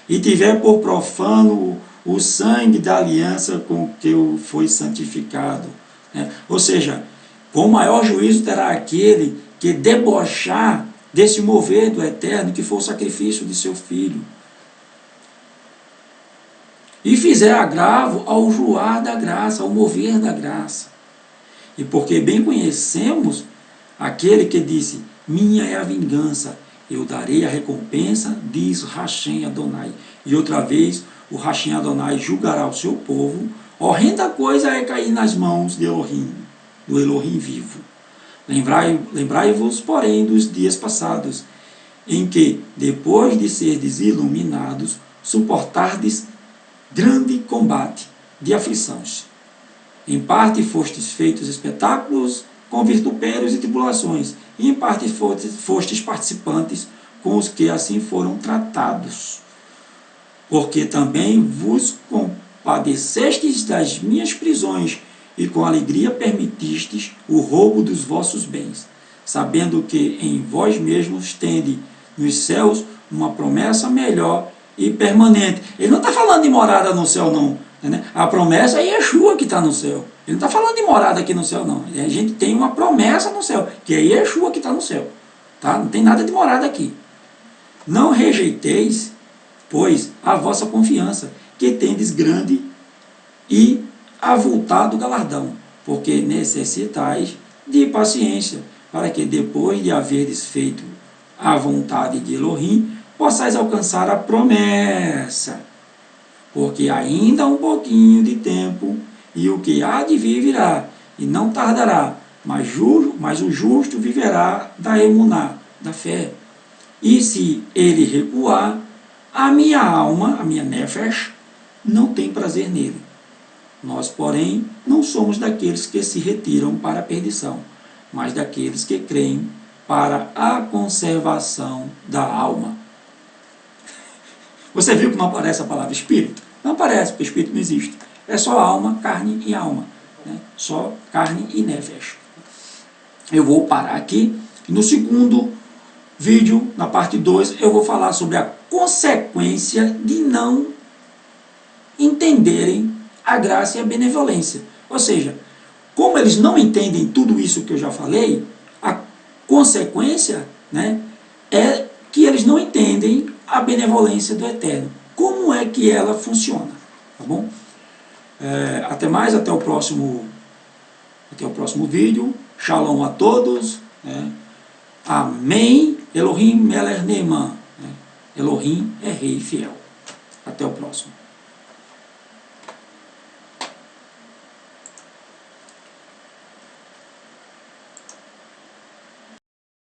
e tiver por profano o sangue da aliança com que foi santificado. Ou seja, com maior juízo terá aquele que debochar desse mover do Eterno, que foi o sacrifício de seu filho, e fizer agravo ao juar da graça, ao mover da graça. E porque bem conhecemos aquele que disse: minha é a vingança, eu darei a recompensa, diz Hashem Adonai. E outra vez o Hashem Adonai julgará o seu povo. Horrenda coisa é cair nas mãos de Elohim, do Elohim vivo. Lembrai-vos, porém, dos dias passados, em que, depois de serdes iluminados, suportardes grande combate de aflições. Em parte fostes feitos espetáculos com vitupérios e tribulações, e em parte fostes participantes com os que assim foram tratados. Porque também vos compadecestes das minhas prisões, e com alegria permitistes o roubo dos vossos bens, sabendo que em vós mesmos tende nos céus uma promessa melhor e permanente. Ele não está falando de morada no céu, não. A promessa é Yeshua que está no céu. Ele não está falando de morada aqui no céu, não. A gente tem uma promessa no céu, que é Yeshua que está no céu. Tá? Não tem nada de morada aqui. Não rejeiteis, pois, a vossa confiança, que tendes grande e avultado galardão, porque necessitais de paciência, para que depois de haverdes feito a vontade de Elohim, possais alcançar a promessa. Porque ainda um pouquinho de tempo, e o que há de vir virá, e não tardará, mas o justo viverá da emuná, da fé. E se ele recuar, a minha alma, a minha nefesh, não tem prazer nele. Nós, porém, não somos daqueles que se retiram para a perdição, mas daqueles que creem para a conservação da alma. Você viu que não aparece a palavra espírito? Não aparece, porque espírito não existe. É só alma, carne e alma. Só carne e nefesh. Eu vou parar aqui. No segundo vídeo, na parte 2, eu vou falar sobre a consequência de não entenderem a graça e a benevolência. Ou seja, como eles não entendem tudo isso que eu já falei, a consequência, é que eles não entendem a benevolência do Eterno. Como é que ela funciona? Tá bom? Até mais, até o próximo vídeo. Shalom a todos. Amém. Elohim Meler Neiman. Elohim é rei fiel. Até o próximo.